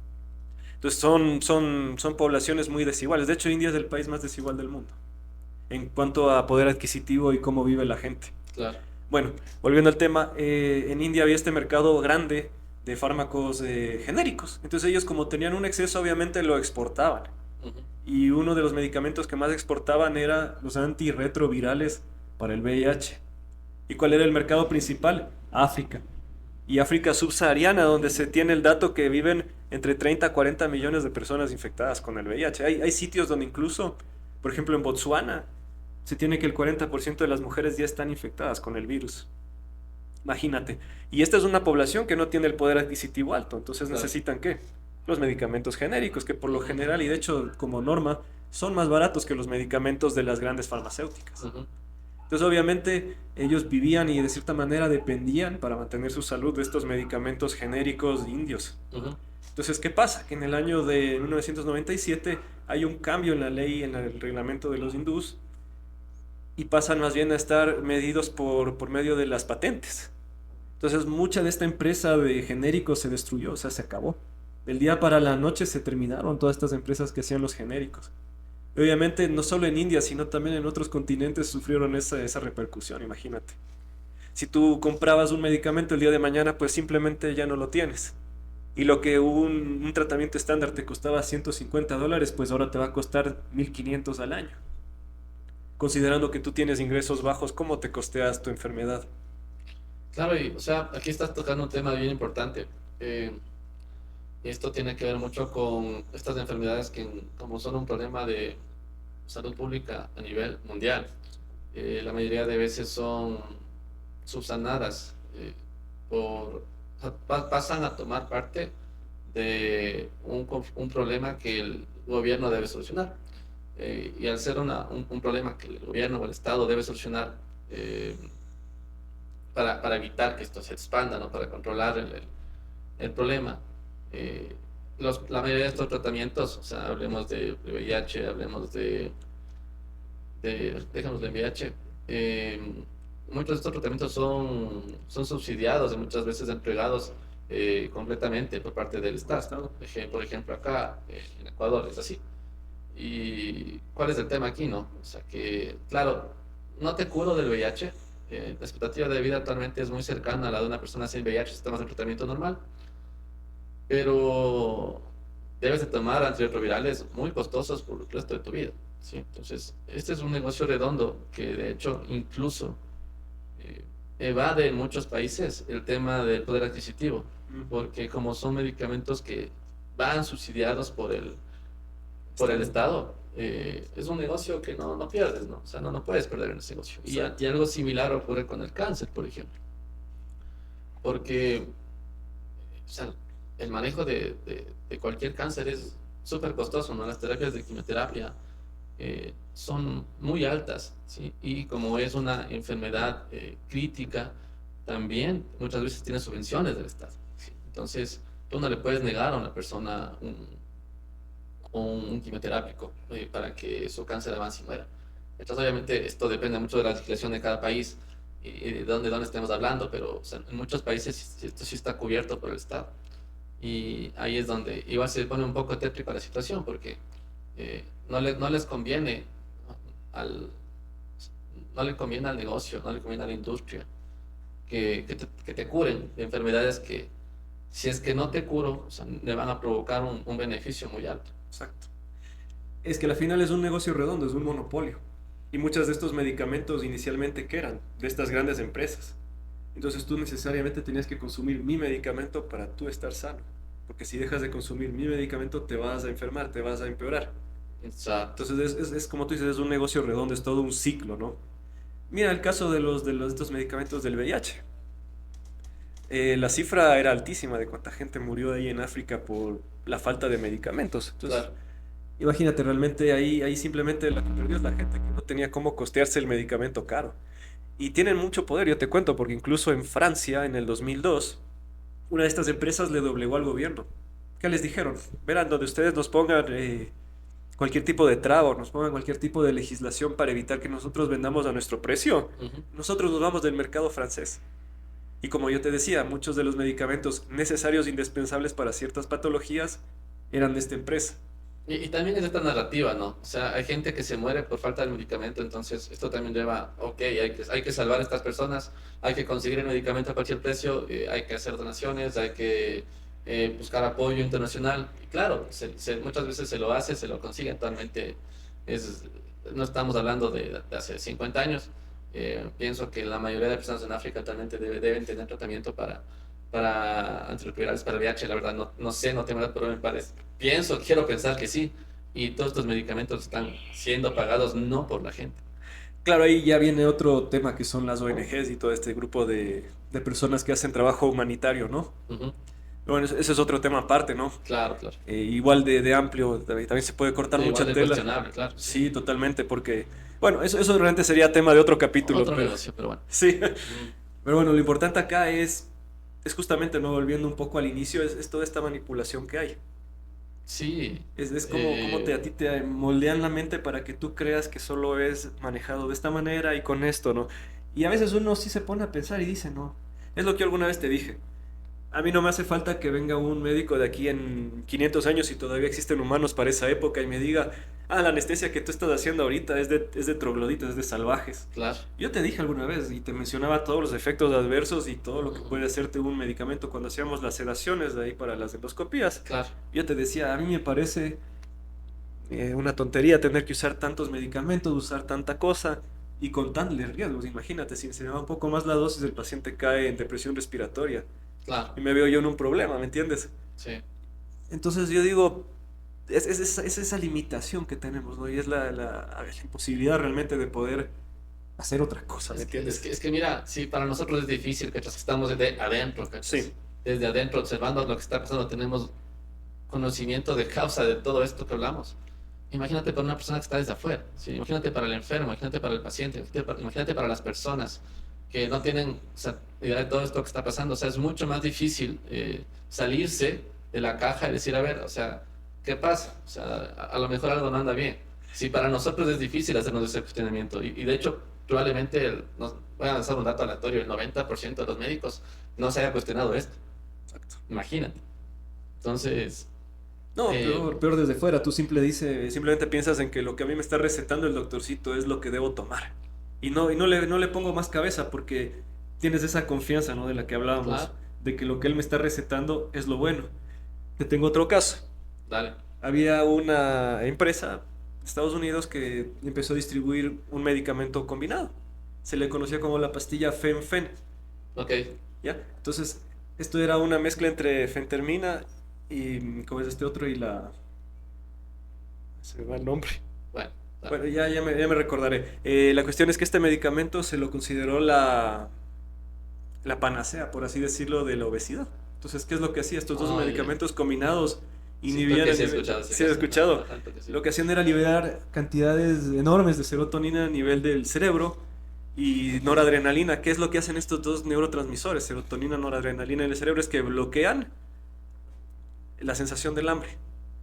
Entonces son poblaciones muy desiguales. De hecho, India es el país más desigual del mundo en cuanto a poder adquisitivo y cómo vive la gente. Claro. Bueno, volviendo al tema, en India había este mercado grande de fármacos genéricos. Entonces ellos como tenían un exceso, obviamente lo exportaban. Ujú. Y uno de los medicamentos que más exportaban era los antirretrovirales para el VIH. ¿Y cuál era el mercado principal? África. Y África subsahariana, donde se tiene el dato que viven entre 30 a 40 millones de personas infectadas con el VIH. Hay sitios donde incluso, por ejemplo en Botsuana, se tiene que el 40% de las mujeres ya están infectadas con el virus. Imagínate. Y esta es una población que no tiene el poder adquisitivo alto, entonces Claro. necesitan ¿qué? Los medicamentos genéricos, que por lo general y de hecho como norma son más baratos que los medicamentos de las grandes farmacéuticas. Ujú. Entonces obviamente ellos vivían y de cierta manera dependían para mantener su salud de estos medicamentos genéricos indios. Ujú. Entonces, ¿qué pasa? Que en el año de 1997 hay un cambio en la ley, en el reglamento de los hindús, y pasan más bien a estar medidos por medio de las patentes. Entonces, mucha de esta empresa de genéricos se destruyó, o sea, se acabó. Del día para la noche se terminaron todas estas empresas que hacían los genéricos. Y obviamente no solo en India, sino también en otros continentes sufrieron esa repercusión, imagínate. Si tú comprabas un medicamento el día de mañana, pues simplemente ya no lo tienes. Y lo que un tratamiento estándar te costaba $150, pues ahora te va a costar 1.500 al año. Considerando que tú tienes ingresos bajos, ¿cómo te costeas tu enfermedad? Claro, y o sea, aquí estás tocando un tema bien importante. Esto tiene que ver mucho con estas enfermedades que como son un problema de salud pública a nivel mundial, la mayoría de veces son subsanadas por, pasan a tomar parte de un problema que el gobierno debe solucionar. Y al ser un problema que el gobierno o el Estado debe solucionar para evitar que esto se expanda, ¿no? Para controlar el problema. eh, la mayoría de estos tratamientos, o sea, hablemos de VIH, hablemos dejemos de VIH, muchos de estos tratamientos son subsidiados y muchas veces entregados completamente por parte del Estado. Por ejemplo, acá en Ecuador es así. ¿Y cuál es el tema aquí, no? O sea, que, claro, no te curo del VIH. La expectativa de vida actualmente es muy cercana a la de una persona sin VIH si tomas el tratamiento normal, pero debes de tomar antirretrovirales muy costosos por el resto de tu vida, ¿sí? Entonces, este es un negocio redondo que de hecho incluso evade en muchos países el tema del poder adquisitivo, porque como son medicamentos que van subsidiados por el Estado, es un negocio que no pierdes, ¿no? O sea, no puedes perder en ese negocio. Y algo similar ocurre con el cáncer, por ejemplo. Porque, o sea, el manejo de cualquier cáncer es súper costoso, ¿no? Las terapias de quimioterapia son muy altas, ¿sí? Y como es una enfermedad crítica, también muchas veces tiene subvenciones del Estado, ¿sí? Entonces, tú no le puedes negar a una persona un quimioterápico para que su cáncer avance y muera. Entonces, obviamente, esto depende mucho de la legislación de cada país y de dónde estemos hablando, pero o sea, en muchos países esto sí está cubierto por el Estado. Y ahí es donde igual se pone un poco tétrico la situación, porque no les conviene al, no le conviene al negocio, no le conviene a la industria que te curen de enfermedades que, si es que no te curo, o sea, le van a provocar un beneficio muy alto. Exacto. Es que al final es un negocio redondo, es un monopolio. Y muchos de estos medicamentos inicialmente, ¿qué eran? De estas grandes empresas. Entonces tú necesariamente tenías que consumir mi medicamento para tú estar sano. Porque si dejas de consumir mi medicamento te vas a enfermar, te vas a empeorar. Exacto. Entonces es como tú dices, es un negocio redondo, es todo un ciclo, ¿no? Mira el caso de estos medicamentos del VIH. La cifra era altísima de cuánta gente murió ahí en África por la falta de medicamentos. Entonces, Claro. imagínate, realmente ahí simplemente la que perdió es la gente que no tenía cómo costearse el medicamento caro. Y tienen mucho poder, yo te cuento, porque incluso en Francia, en el 2002, una de estas empresas le doblegó al gobierno. ¿Qué les dijeron? Verán, donde ustedes nos pongan cualquier tipo de traba, nos pongan cualquier tipo de legislación para evitar que nosotros vendamos a nuestro precio, Ujú. nosotros nos vamos del mercado francés. Y como yo te decía, muchos de los medicamentos necesarios e indispensables para ciertas patologías eran de esta empresa. Y también es esta narrativa, ¿no? O sea, hay gente que se muere por falta de medicamento, entonces esto también lleva, ok, hay que salvar a estas personas, hay que conseguir el medicamento a cualquier precio, hay que hacer donaciones, hay que buscar apoyo internacional. Y claro, muchas veces se lo hace, se lo consigue, actualmente es, no estamos hablando de hace 50 años. Pienso que la mayoría de personas en África actualmente deben tener tratamiento para antirretrovirales, para el VIH. La verdad, no sé, no tengo nada, pero me parece. Quiero pensar que sí. Y todos estos medicamentos están siendo pagados no por la gente. Claro, ahí ya viene otro tema que son las ONGs y todo este grupo de personas que hacen trabajo humanitario, ¿no? Ujú. Bueno, ese es otro tema aparte, ¿no? Claro, claro. Igual de amplio, también se puede cortar mucha Igual de tela. cuestionable, claro. Sí, totalmente, porque, bueno, eso realmente sería tema de otro capítulo. Otro pero, negocio, pero bueno. sí, Mm. pero bueno, lo importante acá es justamente, ¿no? Volviendo un poco al inicio, es toda esta manipulación que hay. Sí. Es como a ti te moldean la mente para que tú creas que solo es manejado de esta manera y con esto, ¿no? Y a veces uno sí se pone a pensar y dice, no, es lo que alguna vez te dije. A mí no me hace falta que venga un médico de aquí en 500 años y todavía existen humanos para esa época y me diga, ah, la anestesia que tú estás haciendo ahorita es de trogloditas, es de salvajes. Claro. Yo te dije alguna vez y te mencionaba todos los efectos adversos y todo lo que Ujú. puede hacerte un medicamento cuando hacíamos las sedaciones de ahí para las endoscopías. Claro. Yo te decía, a mí me parece una tontería tener que usar tantos medicamentos, usar tanta cosa y con tantos riesgos. Imagínate, si se me va un poco más la dosis, el paciente cae en depresión respiratoria Claro. y me veo yo en un problema, ¿me entiendes? Sí. Entonces yo digo, es esa limitación que tenemos, ¿no? Y es la imposibilidad realmente de poder hacer otra cosa, ¿me entiendes? Es que mira, sí, para nosotros es difícil, que estamos desde adentro, ¿cachai? Sí, Desde adentro, observando lo que está pasando, tenemos conocimiento de causa de todo esto que hablamos. Imagínate para una persona que está desde afuera, ¿sí? Imagínate para el enfermo, imagínate para el paciente, imagínate para las personas que no tienen, o sea, idea de todo esto que está pasando. O sea, es mucho más difícil salirse de la caja y decir, a ver, o sea, ¿qué pasa? O sea, a lo mejor algo no anda bien. Sí, para nosotros es difícil hacernos ese cuestionamiento. Y de hecho, probablemente, voy a lanzar un dato aleatorio, el 90% de los médicos no se haya cuestionado esto. exacto. Imagínate. Entonces, No, eh, peor desde fuera. Tú simplemente piensas en que lo que a mí me está recetando el doctorcito es lo que debo tomar. No le pongo más cabeza porque tienes esa confianza, ¿no? De la que hablábamos, claro, de que lo que él me está recetando es lo bueno. Te tengo otro caso. dale. Había una empresa de Estados Unidos que empezó a distribuir un medicamento combinado. Se le conocía como la pastilla Fen-Phen, Ok, ¿ya? Entonces, esto era una mezcla entre fentermina y, ¿cómo es este otro? Y la... Se me va el nombre. bueno, dale. Bueno, ya me recordaré. La cuestión es que este medicamento se lo consideró la panacea, por así decirlo, de la obesidad. Entonces, ¿qué es lo que hacía? Estos dos Oye, medicamentos combinados siento inhibían que el sí he nivel... escuchado ese Sí, he caso. escuchado. Ajá, que sí. Lo que hacían era liberar cantidades enormes de serotonina a nivel del cerebro y noradrenalina. ¿Qué es lo que hacen estos dos neurotransmisores? Serotonina, noradrenalina en el cerebro es que bloquean la sensación del hambre.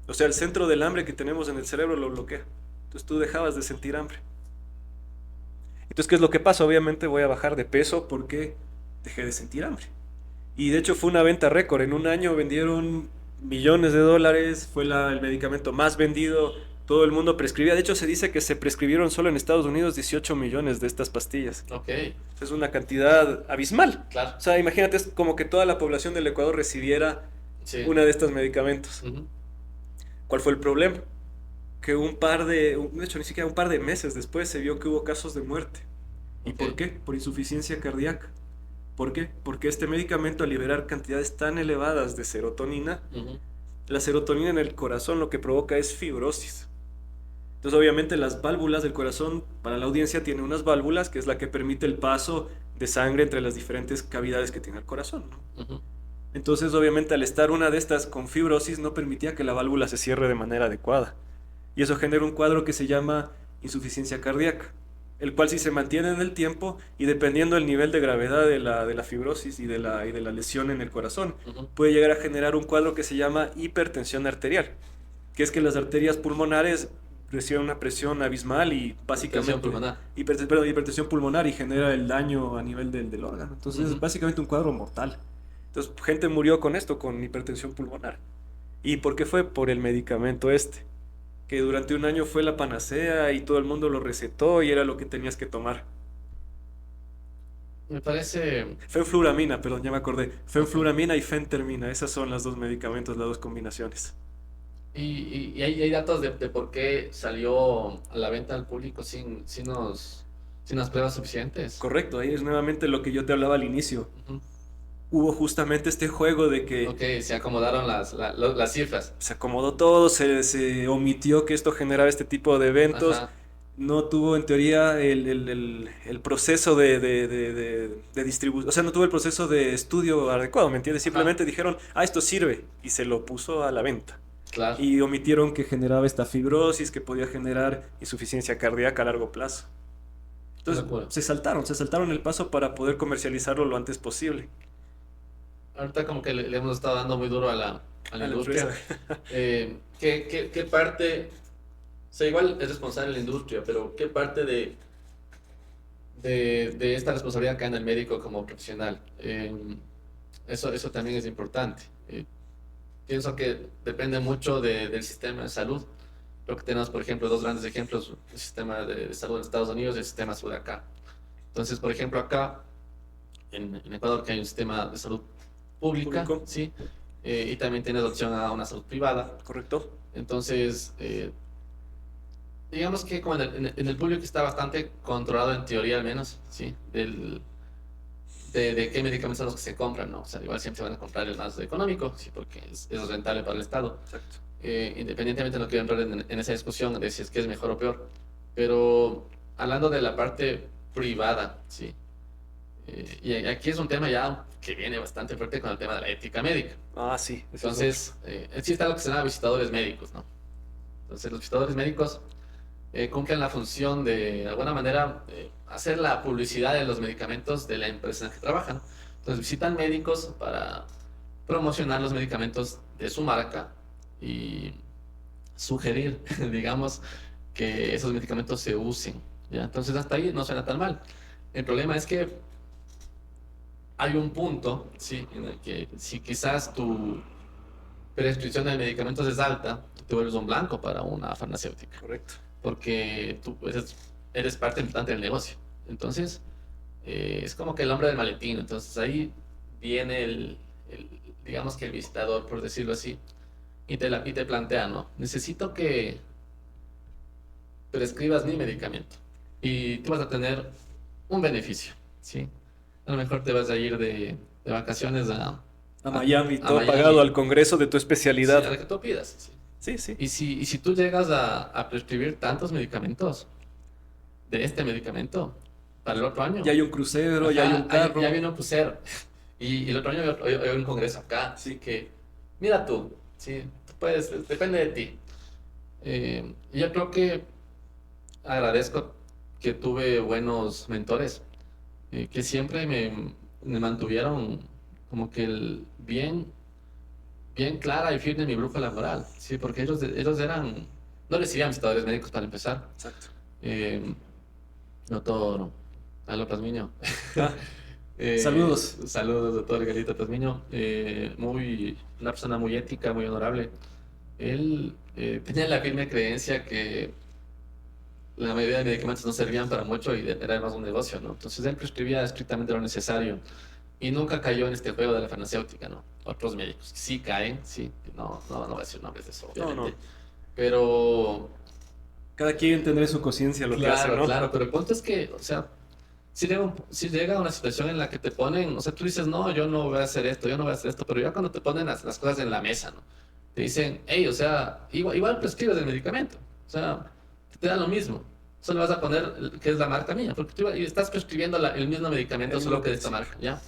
O sea, el centro del hambre que tenemos en el cerebro lo bloquea. Entonces tú dejabas de sentir hambre. Entonces, ¿qué es lo que pasa? Obviamente voy a bajar de peso porque dejé de sentir hambre. Y de hecho fue una venta récord. En un año vendieron millones de dólares. Fue el medicamento más vendido. Todo el mundo prescribía. De hecho, se dice que se prescribieron solo en Estados Unidos 18 millones de estas pastillas. Ok, Es una cantidad abismal. claro. O sea, imagínate, es como que toda la población del Ecuador recibiera Sí. una de estos medicamentos. Ujú. ¿Cuál fue el problema? Que de hecho, ni siquiera un par de meses después se vio que hubo casos de muerte. ¿Y Ok. por qué? Por insuficiencia cardíaca. ¿Por qué? Porque este medicamento, al liberar cantidades tan elevadas de serotonina, Ujú. la serotonina en el corazón lo que provoca es fibrosis. Entonces, obviamente, las válvulas del corazón, para la audiencia, tiene unas válvulas que es la que permite el paso de sangre entre las diferentes cavidades que tiene el corazón, ¿no? Ujú. Entonces, obviamente, al estar una de estas con fibrosis, no permitía que la válvula se cierre de manera adecuada. Y eso genera un cuadro que se llama insuficiencia cardíaca, el cual si se mantiene en el tiempo y dependiendo del nivel de gravedad de la fibrosis y de la lesión en el corazón, Ujú. puede llegar a generar un cuadro que se llama hipertensión arterial, que es que las arterias pulmonares reciben una presión abismal y básicamente Hipertensión pulmonar. hipertensión pulmonar y genera el daño a nivel del órgano. Entonces, es Ujú. básicamente un cuadro mortal. Entonces, gente murió con esto, con hipertensión pulmonar. ¿Y por qué fue? Por el medicamento este, que durante un año fue la panacea y todo el mundo lo recetó y era lo que tenías que tomar. Me parece. Fenfluramina, perdón, ya me acordé. Ok. Fenfluramina y fentermina, esas son las dos medicamentos, las dos combinaciones. Y hay datos de por qué salió a la venta al público sin las pruebas suficientes. Correcto, ahí es nuevamente lo que yo te hablaba al inicio. Ujú. Hubo justamente este juego de que Ok, se acomodaron las cifras. se acomodó todo, se omitió que esto generaba este tipo de eventos, Ajá, no tuvo en teoría el proceso de distribución, o sea, no tuvo el proceso de estudio adecuado, ¿me entiendes? ajá, Simplemente dijeron, ah, esto sirve, y se lo puso a la venta. claro. Y omitieron que generaba esta fibrosis, que podía generar insuficiencia cardíaca a largo plazo. Qué Entonces, locura. se saltaron el paso para poder comercializarlo lo antes posible. Ahorita como que le hemos estado dando muy duro a la A la industria. empresa. ¿Qué parte, o sea, igual es responsable la industria, pero qué parte de esta responsabilidad cae en el médico como profesional? eso también es importante. Pienso que depende mucho del sistema de salud. Creo que tenemos, por ejemplo, dos grandes ejemplos, el sistema de salud en Estados Unidos y el sistema de salud acá. Entonces, por ejemplo, acá en Ecuador, que hay un sistema de salud pública, ¿Público? ¿sí? Y también tienes opción a una salud privada. ¿Correcto? Entonces, digamos que como en el público está bastante controlado en teoría al menos, ¿sí? De qué medicamentos son los que se compran, ¿no? O sea, igual siempre van a comprar el más económico, sí, porque es rentable para el Estado. Exacto. Independientemente, no quiero entrar en esa discusión de si es que es mejor o peor, pero hablando de la parte privada, ¿sí? Y aquí es un tema ya que viene bastante fuerte con el tema de la ética médica. Ah, sí. Eso es Entonces, existe lo que se llama visitadores médicos, ¿no? Entonces, los visitadores médicos cumplen la función de alguna manera, hacer la publicidad de los medicamentos de la empresa en la que trabajan. Entonces, visitan médicos para promocionar los medicamentos de su marca y sugerir, digamos, que esos medicamentos se usen, ¿ya? Entonces, hasta ahí no suena tan mal. El problema es que hay un punto, ¿sí? En el que si quizás tu prescripción de medicamentos es alta, tú te vuelves un blanco para una farmacéutica, correcto. porque tú eres parte importante del negocio. Entonces, es como que el hombre del maletín. Entonces ahí viene digamos que el visitador, por decirlo así, y te plantea, ¿no? Necesito que prescribas mi medicamento y tú vas a tener un beneficio, ¿sí? A lo mejor te vas a ir de vacaciones A Miami, a todo Miami. pagado al congreso de tu Sí, especialidad. a lo que tú pidas, sí. Sí, sí. Y si tú llegas a prescribir tantos medicamentos de este medicamento para el otro año. Ya hay un crucero, ya hay un carro. Ya viene un crucero. Y el otro año hay un congreso acá. Así que, mira tú, ¿sí? Tú puedes, depende de ti. Y yo creo que agradezco que tuve buenos mentores que siempre me mantuvieron como que bien clara y firme mi brújula moral, ¿sí? Porque ellos no recibían visitadores médicos para empezar. Exacto. Doctor Alo Pazmiño. Ah, saludos. Saludos, doctor Galito Pazmiño. Una persona muy ética, muy honorable. Él tenía la firme creencia que la mayoría de medicamentos no servían para mucho y era más un negocio, ¿no? Entonces él prescribía estrictamente lo necesario y nunca cayó en este juego de la farmacéutica, ¿no? Otros médicos que sí caen, sí, no voy a decir nombres de eso, obviamente. No. Pero Cada quien tendrá su conciencia lo que hace, ¿no? Claro, pero el punto es que, o sea, si llega una situación en la que te ponen, o sea, tú dices, no, yo no voy a hacer esto, pero ya cuando te ponen las cosas en la mesa, ¿no? Te dicen, hey, o sea, igual prescribes el medicamento, o sea, te dan lo mismo, solo vas a poner que es la marca mía, porque tú estás prescribiendo el mismo medicamento, solo que de esta marca, ¿ya?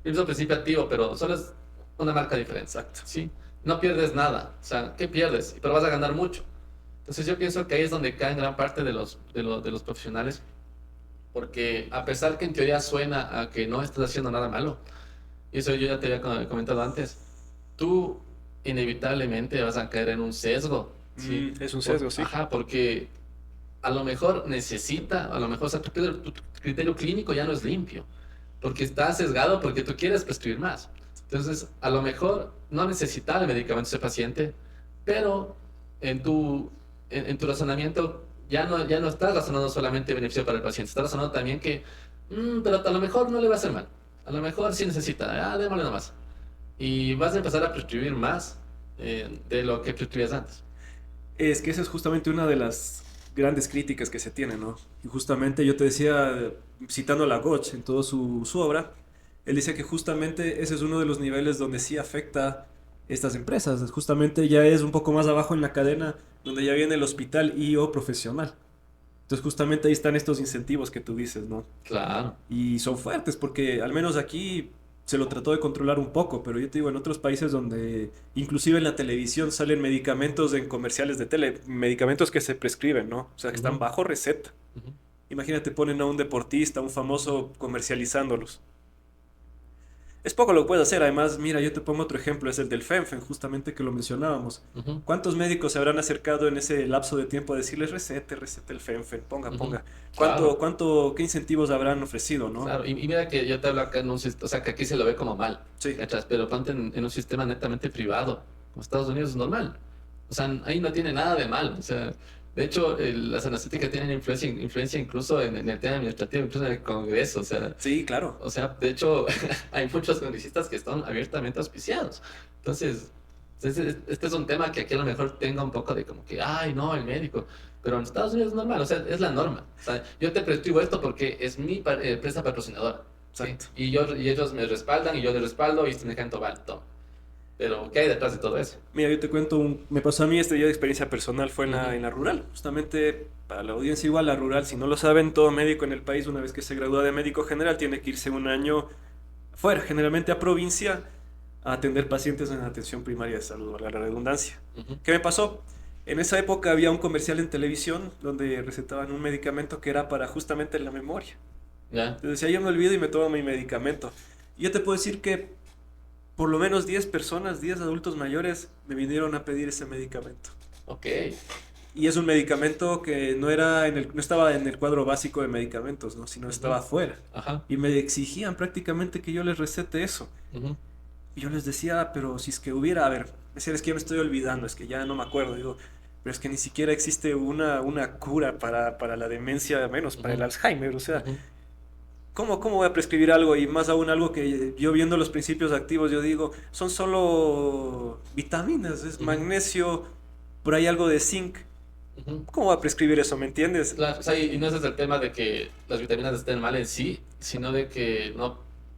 El mismo principio activo, pero solo es una marca diferente, Exacto. ¿sí? No pierdes nada, o sea, ¿qué pierdes? Pero vas a ganar mucho. Entonces yo pienso que ahí es donde caen gran parte de los profesionales, porque a pesar que en teoría suena a que no estás haciendo nada malo, y eso yo ya te había comentado antes, tú inevitablemente vas a caer en un sesgo, ¿sí? Es un sesgo, sí. Ajá, porque a lo mejor o sea, tu criterio clínico ya no es limpio, porque está sesgado porque tú quieres prescribir más. Entonces, a lo mejor no necesita el medicamento ese paciente, pero en tu razonamiento ya no estás razonando solamente beneficio para el paciente, estás razonando también que, pero a lo mejor no le va a hacer mal, a lo mejor sí necesita, démosle nomás. Y vas a empezar a prescribir más de lo que prescribías antes. Es que esa es justamente una de las grandes críticas que se tiene, ¿no? Y justamente yo te decía, citando a Lagos en toda su obra, él dice que justamente ese es uno de los niveles donde sí afecta estas empresas. Justamente ya es un poco más abajo en la cadena, donde ya viene el hospital y o profesional. Entonces justamente ahí están estos incentivos que tú dices, ¿no? Claro. Y son fuertes porque al menos aquí se lo trató de controlar un poco, pero yo te digo, en otros países donde inclusive en la televisión salen medicamentos en comerciales de tele, medicamentos que se prescriben, ¿no? O sea, que están bajo receta. Imagínate, ponen a un deportista, un famoso, comercializándolos. Es poco lo que puedes hacer. Además, mira, yo te pongo otro ejemplo, es el del FENFEN, justamente que lo mencionábamos. Ujú, ¿Cuántos médicos se habrán acercado en ese lapso de tiempo a decirles recete el FENFEN, ujú. ponga? Claro, ¿Qué incentivos habrán ofrecido, no? claro. Y mira que yo te hablo acá en un sistema, o sea, que aquí se lo ve como mal, Sí, ¿cachas? Pero ponte en un sistema netamente privado, como Estados Unidos es normal. O sea, ahí no tiene nada de mal. O sea, de hecho, las farmacéuticas tienen influencia incluso en el tema administrativo, incluso en el Congreso. sí, claro. O sea, de hecho, hay muchos congresistas que están abiertamente auspiciados. Entonces, este es un tema que aquí a lo mejor tenga un poco de como que, ay, no, el médico. Pero en Estados Unidos es normal, o sea, es la norma. O sea, yo te prescribo esto porque es mi empresa patrocinadora. ¿Sí? Exacto. Y ellos me respaldan y yo les respaldo y me canto vale, todo. Pero, ¿qué hay detrás de todo eso? Mira, yo te cuento, me pasó a mí este día de experiencia personal, fue Ujú, en la rural. Justamente para la audiencia igual, la rural, si no lo saben, todo médico en el país, una vez que se gradúa de médico general, tiene que irse un año fuera, generalmente a provincia, a atender pacientes en atención primaria de salud, valga la redundancia. ujú. ¿Qué me pasó? En esa época había un comercial en televisión donde recetaban un medicamento que era para justamente la memoria. Ya, Entonces decía, yo me olvido y me tomo mi medicamento. Y yo te puedo decir que por lo menos 10 personas, 10 adultos mayores, me vinieron a pedir ese medicamento. ok. Y es un medicamento que no estaba en el cuadro básico de medicamentos, ¿no? Sino Ujú, estaba afuera. ajá. Y me exigían prácticamente que yo les recete eso. Ujú, Y yo les decía, "Ah, pero si es que hubiera, a ver, me decían, es que ya me estoy olvidando, es que ya no me acuerdo". Digo, pero es que ni siquiera existe una cura para la demencia, menos para el ujú, Alzheimer. O sea, ujú. ¿cómo voy a prescribir algo? Y más aún algo que yo viendo los principios activos, yo digo, son solo vitaminas, es Ujú, magnesio, por ahí algo de zinc. ujú. ¿Cómo voy a prescribir eso? ¿Me entiendes? Claro, o sea, y no ese es el tema de que las vitaminas estén mal en sí, sino de que no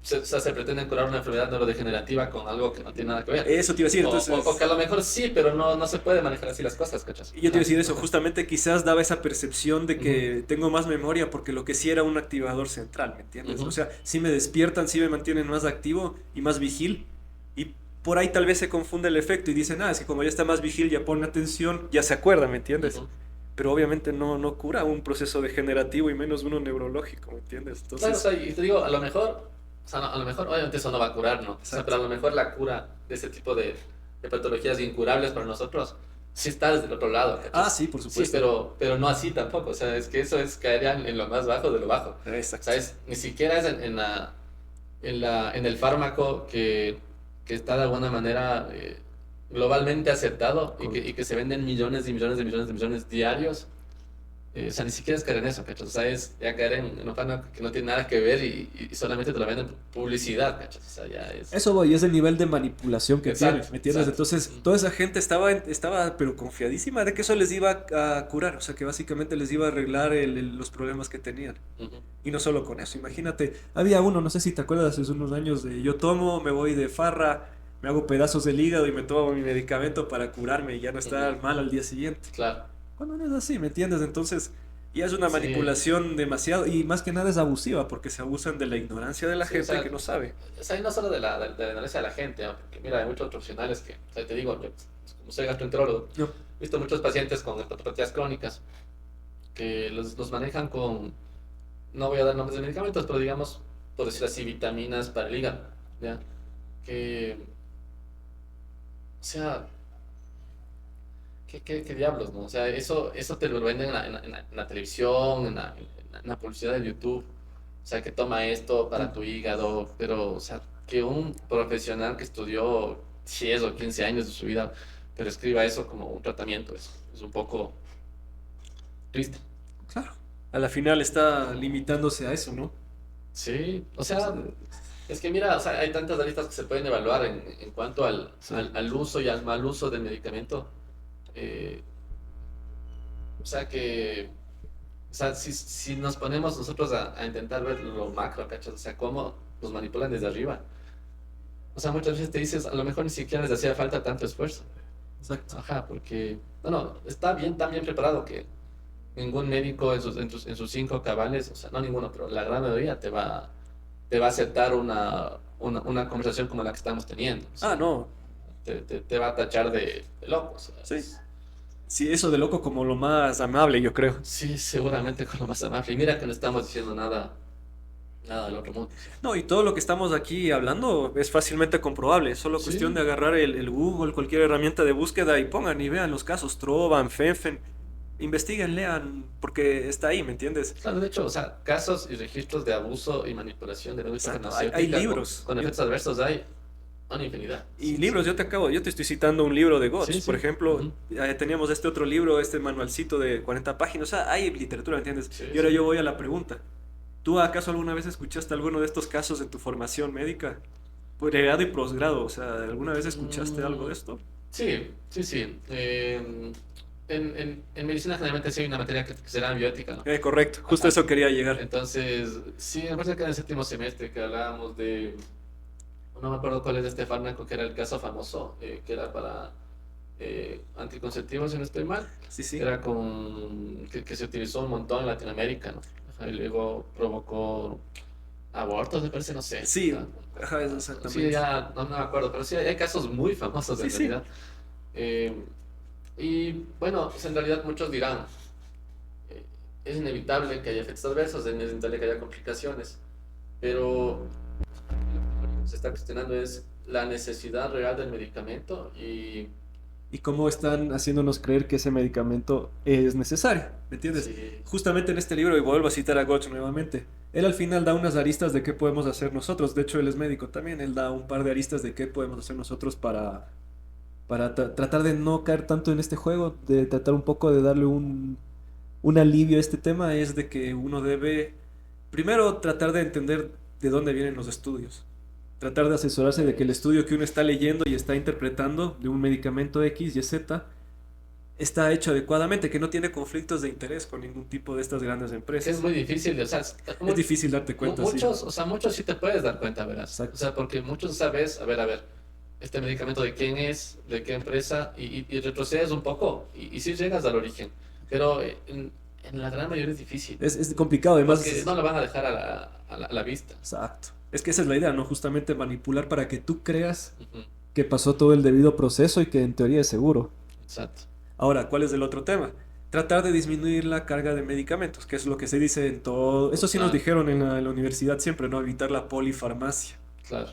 o sea, se pretende curar una enfermedad neurodegenerativa con algo que no tiene nada que ver. Eso te iba a decir, O que a entonces, lo mejor sí, pero no se puede manejar así las cosas, ¿cachas? y yo te iba a Ajá, decir eso, ajá. justamente quizás daba esa percepción de Ujú, que tengo más memoria porque lo que sí era un activador central, ¿me entiendes? O ujú, sea, sí me despiertan, sí me mantienen más activo y más vigil, y por ahí tal vez se confunde el efecto y dicen, ah, es que como ya está más vigil, ya pone atención, ya se acuerda, ¿me entiendes? ujú. Pero obviamente no cura un proceso degenerativo y menos uno neurológico, ¿me entiendes? Claro, o Entonces, sea, y te digo, a lo mejor, o sea, a lo mejor, obviamente eso no va a curar, ¿no? O sea, pero exacto. a lo mejor la cura de ese tipo de patologías incurables para nosotros sí está desde el otro lado, Ah, ¿cachas? sí, por Sí, supuesto. pero no así tampoco, o sea, es que eso es caería en lo más bajo de lo bajo. O sea, Exacto. ni siquiera es en el fármaco que está de alguna manera globalmente aceptado y que se venden millones y millones de millones de millones diarios. O sea, ni siquiera es caer en eso, ¿cachas? O sea, es ya caer en un fármaco que no tiene nada que ver y solamente te lo venden por publicidad, ¿cachas? O sea, ya es... Eso voy, es el nivel de manipulación que tiene, Exacto, ¿me entiendes? exacto. Entonces, toda esa gente estaba pero confiadísima de que eso les iba a curar, o sea, que básicamente les iba a arreglar los problemas que tenían. Ujú, Y no solo con eso, imagínate, había uno, no sé si te acuerdas, hace unos años de yo tomo, me voy de farra, me hago pedazos del hígado y me tomo mi medicamento para curarme y ya no ujú, estar mal al día siguiente. claro. Cuando no es así, ¿me entiendes? Entonces, ya es una Sí, manipulación demasiado y más que nada es abusiva porque se abusan de la ignorancia de la sí, gente que no sabe. o sea, y no solo de la ignorancia de la gente, ¿no? Porque mira, hay muchos profesionales que, o sea, te digo, yo, como soy gastroenterólogo, No. he visto muchos pacientes con hepatopatías crónicas que los manejan con, no voy a dar nombres de medicamentos, pero digamos, por decir así, vitaminas para el hígado, ¿ya? Que, o sea, ¿qué diablos, no? O sea, eso te lo venden en la televisión, en la publicidad de YouTube. O sea, que toma esto para tu hígado, pero, o sea, que un profesional que estudió 10 o 15 años de su vida, pero escriba eso como un tratamiento, es un poco triste. Claro. A la final está limitándose a eso, ¿no? Sí, o sea, es que mira, o sea, hay tantas aristas que se pueden evaluar en cuanto al, Sí. al, al uso y al mal uso del medicamento. Eh, o sea que, o sea, si nos ponemos nosotros a intentar ver lo macro, ¿cachas? O sea, cómo nos manipulan desde arriba. O sea, muchas veces te dices, a lo mejor ni siquiera les hacía falta tanto esfuerzo. Exacto. Ajá, porque, no, está bien, tan bien preparado que ningún médico en sus 5 cabales, o sea, no ninguno, pero la gran mayoría te va a aceptar una conversación como la que estamos teniendo. O Ah, sea, no. te va a tachar de loco. O sea, Sí. Sí, eso de loco como lo más amable, yo creo. sí, seguramente con lo más amable. Y mira que no estamos diciendo nada nada del otro mundo. No, y todo lo que estamos aquí hablando es fácilmente comprobable. Es solo cuestión Sí, de agarrar el Google, cualquier herramienta de búsqueda y pongan y vean los casos Trovan, Fenfen. Investiguen, lean, porque está ahí, ¿me entiendes? claro, de hecho, o sea, casos y registros de abuso y manipulación de la industria Exacto, hay farmacéutica libros. con efectos adversos hay una infinidad. Y Sí, libros, sí. yo te estoy citando un libro de Sí, Gotch, por sí. ejemplo, Ujú. teníamos este otro libro, este manualcito de 40 páginas, o sea, hay literatura, ¿me entiendes? Sí, Y ahora sí. yo voy a la pregunta, ¿tú acaso alguna vez escuchaste alguno de estos casos en tu formación médica? Pregrado y posgrado, o sea, ¿alguna vez escuchaste algo de Mm, esto? sí, sí, sí. En medicina generalmente sí hay una materia que se llama bioética, ¿no? Correcto, justo Ajá. eso quería llegar. Entonces, sí, me parece que en el séptimo semestre que hablábamos de, no me acuerdo cuál es este fármaco, que era el caso famoso, que era para anticonceptivos, si no estoy mal, Sí, que sí. era que se utilizó un montón en Latinoamérica, ¿no? Ajá, y luego provocó abortos, me parece, no sé. Sí, Ah, ajá, sí, exactamente. ya no me acuerdo, pero sí hay casos muy famosos Sí, en sí. realidad. Eh, y bueno, pues en realidad muchos dirán, eh, es inevitable que haya efectos adversos, es inevitable que haya complicaciones, pero lo que se está cuestionando es la necesidad real del medicamento y Y cómo están haciéndonos creer que ese medicamento es necesario, ¿me entiendes? sí, Justamente en este libro, y vuelvo a citar a Gotch nuevamente, él al final da unas aristas de qué podemos hacer nosotros, de hecho él es médico también, él da un par de aristas de qué podemos hacer nosotros para tratar de no caer tanto en este juego, de tratar un poco de darle un alivio a este tema, es de que uno debe primero tratar de entender de dónde vienen los estudios. Tratar de asesorarse de que el es- estudio que uno está leyendo y está interpretando de un medicamento X y Z está hecho adecuadamente, que no tiene conflictos de interés con ningún tipo de estas grandes que es empresas. muy difícil, o sea, Es difícil darte cuenta, sí. muchos, o sea, muchos sí te puedes dar cuenta, verás, o Exacto. sea, porque muchos sabes, a ver, este medicamento de quién es, de qué empresa, y retrocedes un poco, y sí llegas al origen, pero en la gran mayoría es difícil, Es complicado, porque además. no lo van a dejar a la vista. Exacto. Es que esa es la idea, ¿no? Justamente manipular para que tú creas Ujú, que pasó todo el debido proceso y que en teoría es seguro. exacto. Ahora, ¿cuál es el otro tema? Tratar de disminuir la carga de medicamentos, que es lo que se dice en todo. Eso sí nos Ah, dijeron en la universidad siempre, ¿no? Evitar la polifarmacia. claro.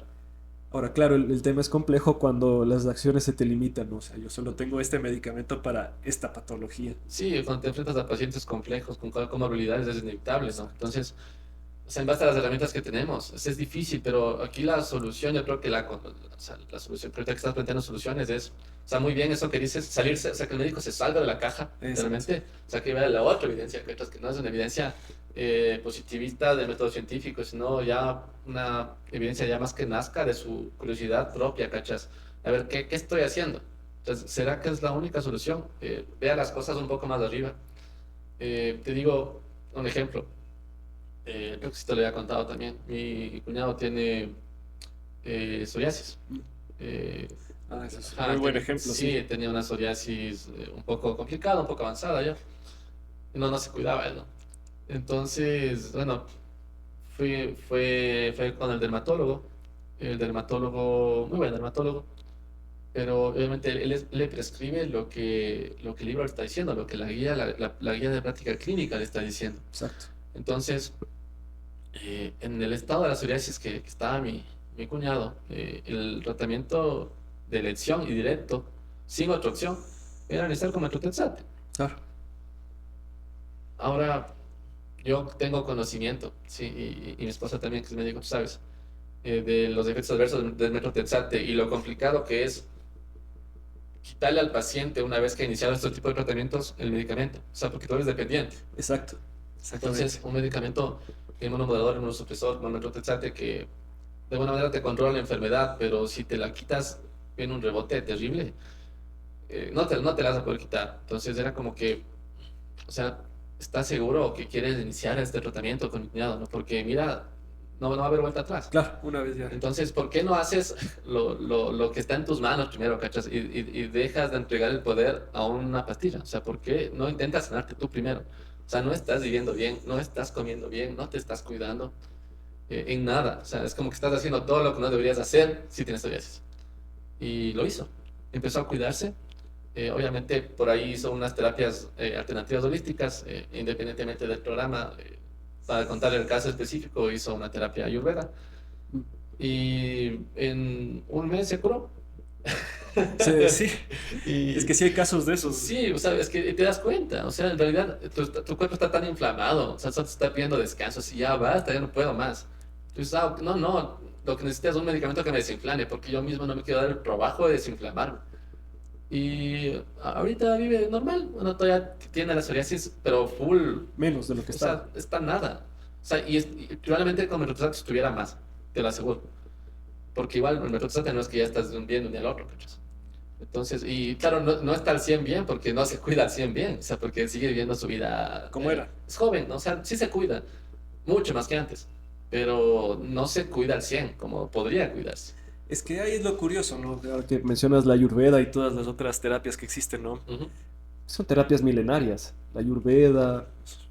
Ahora, claro, el tema es complejo cuando las acciones se te limitan, ¿no? O sea, yo solo tengo este medicamento para esta patología. Sí, cuando te enfrentas a pacientes complejos con comorbilidades es inevitable, ¿no? Exacto. Entonces, o sea, en base a las herramientas que tenemos, es difícil, pero aquí la solución, yo creo que o sea, la solución, que ahorita que estás planteando soluciones es, o sea, muy bien eso que dices, salirse, o sea, que el médico se salga de la caja, Exacto. realmente, o sea, que vea la otra evidencia, que no es una evidencia positivista del método científico, sino ya una evidencia ya más que nazca de su curiosidad propia, ¿cachas? A ver, ¿qué estoy haciendo? Entonces, ¿será que es la única solución? Vea las cosas un poco más de arriba. Te digo un ejemplo. Creo que sí te lo había contado también. Mi cuñado tiene psoriasis. Eh, Ah, ese es un muy ajá, buen ejemplo, sí. sí, tenía una psoriasis un poco complicada, un poco avanzada ya. No se cuidaba él, ¿no? Entonces, bueno, fue con el dermatólogo. El dermatólogo, muy buen dermatólogo, pero obviamente le prescribe lo que el libro le está diciendo, lo que la guía de práctica clínica le está diciendo. Exacto. Entonces, en el estado de la psoriasis que estaba mi cuñado, el tratamiento de elección y directo, sin otra opción, era iniciar con metrotexate. Claro. Ahora, yo tengo conocimiento, sí, y mi esposa también, que es médico, tú sabes, de los efectos adversos del metrotexate y lo complicado que es quitarle al paciente, una vez que ha iniciado este tipo de tratamientos, el medicamento. O sea, porque tú eres dependiente. Exacto. Entonces, Exactamente. un medicamento, inmunomodulador, inmunosupresor, monometrotexate, que de alguna manera te controla la enfermedad, pero si te la quitas, viene un rebote terrible, no te la vas a poder quitar. Entonces era como que, o sea, ¿estás seguro que quieres iniciar este tratamiento con mi cuñado? ¿No? Porque mira, no va a haber vuelta atrás. Claro, una vez ya. Entonces, ¿por qué no haces lo que está en tus manos primero, cachas? Y dejas de entregar el poder a una pastilla. O sea, ¿por qué no intentas sanarte tú primero? O sea, no estás viviendo bien, no estás comiendo bien, no te estás cuidando en nada. O sea, es como que estás haciendo todo lo que no deberías hacer si tienes psoriasis. Y lo hizo. Empezó a cuidarse. Obviamente, por ahí hizo unas terapias alternativas holísticas, independientemente del programa. para contar el caso específico, hizo una terapia ayurveda y en un mes se curó. Sí, sí. Es Y que sí hay casos de esos. sí, o sea, es que te das cuenta, o sea, en realidad tu cuerpo está tan inflamado, o sea, solo te está pidiendo descanso, si ya basta, ya no puedo más. Entonces, no, no, lo que necesitas es un medicamento que me desinflame, porque yo mismo no me quiero dar el trabajo de desinflamarme. Y ahorita vive normal, bueno, todavía tiene la psoriasis, pero full, Menos de lo que o está. sea, está nada. O sea, y probablemente con metotrexato estuviera más, te lo aseguro. Porque igual el metotrexato no es que ya estás de un día en un día al otro, ¿cachas? Entonces, y claro, no, no está al 100 bien porque no se cuida al 100 bien, o sea, porque sigue viviendo su vida. ¿Cómo era? Es joven, ¿no? O sea, sí se cuida, mucho más que antes, pero no se cuida al 100 como podría cuidarse. Es que ahí es lo curioso, ¿no? Ahora que mencionas la Ayurveda y todas las otras terapias que existen, ¿no? Ujú. Son terapias milenarias. La Ayurveda,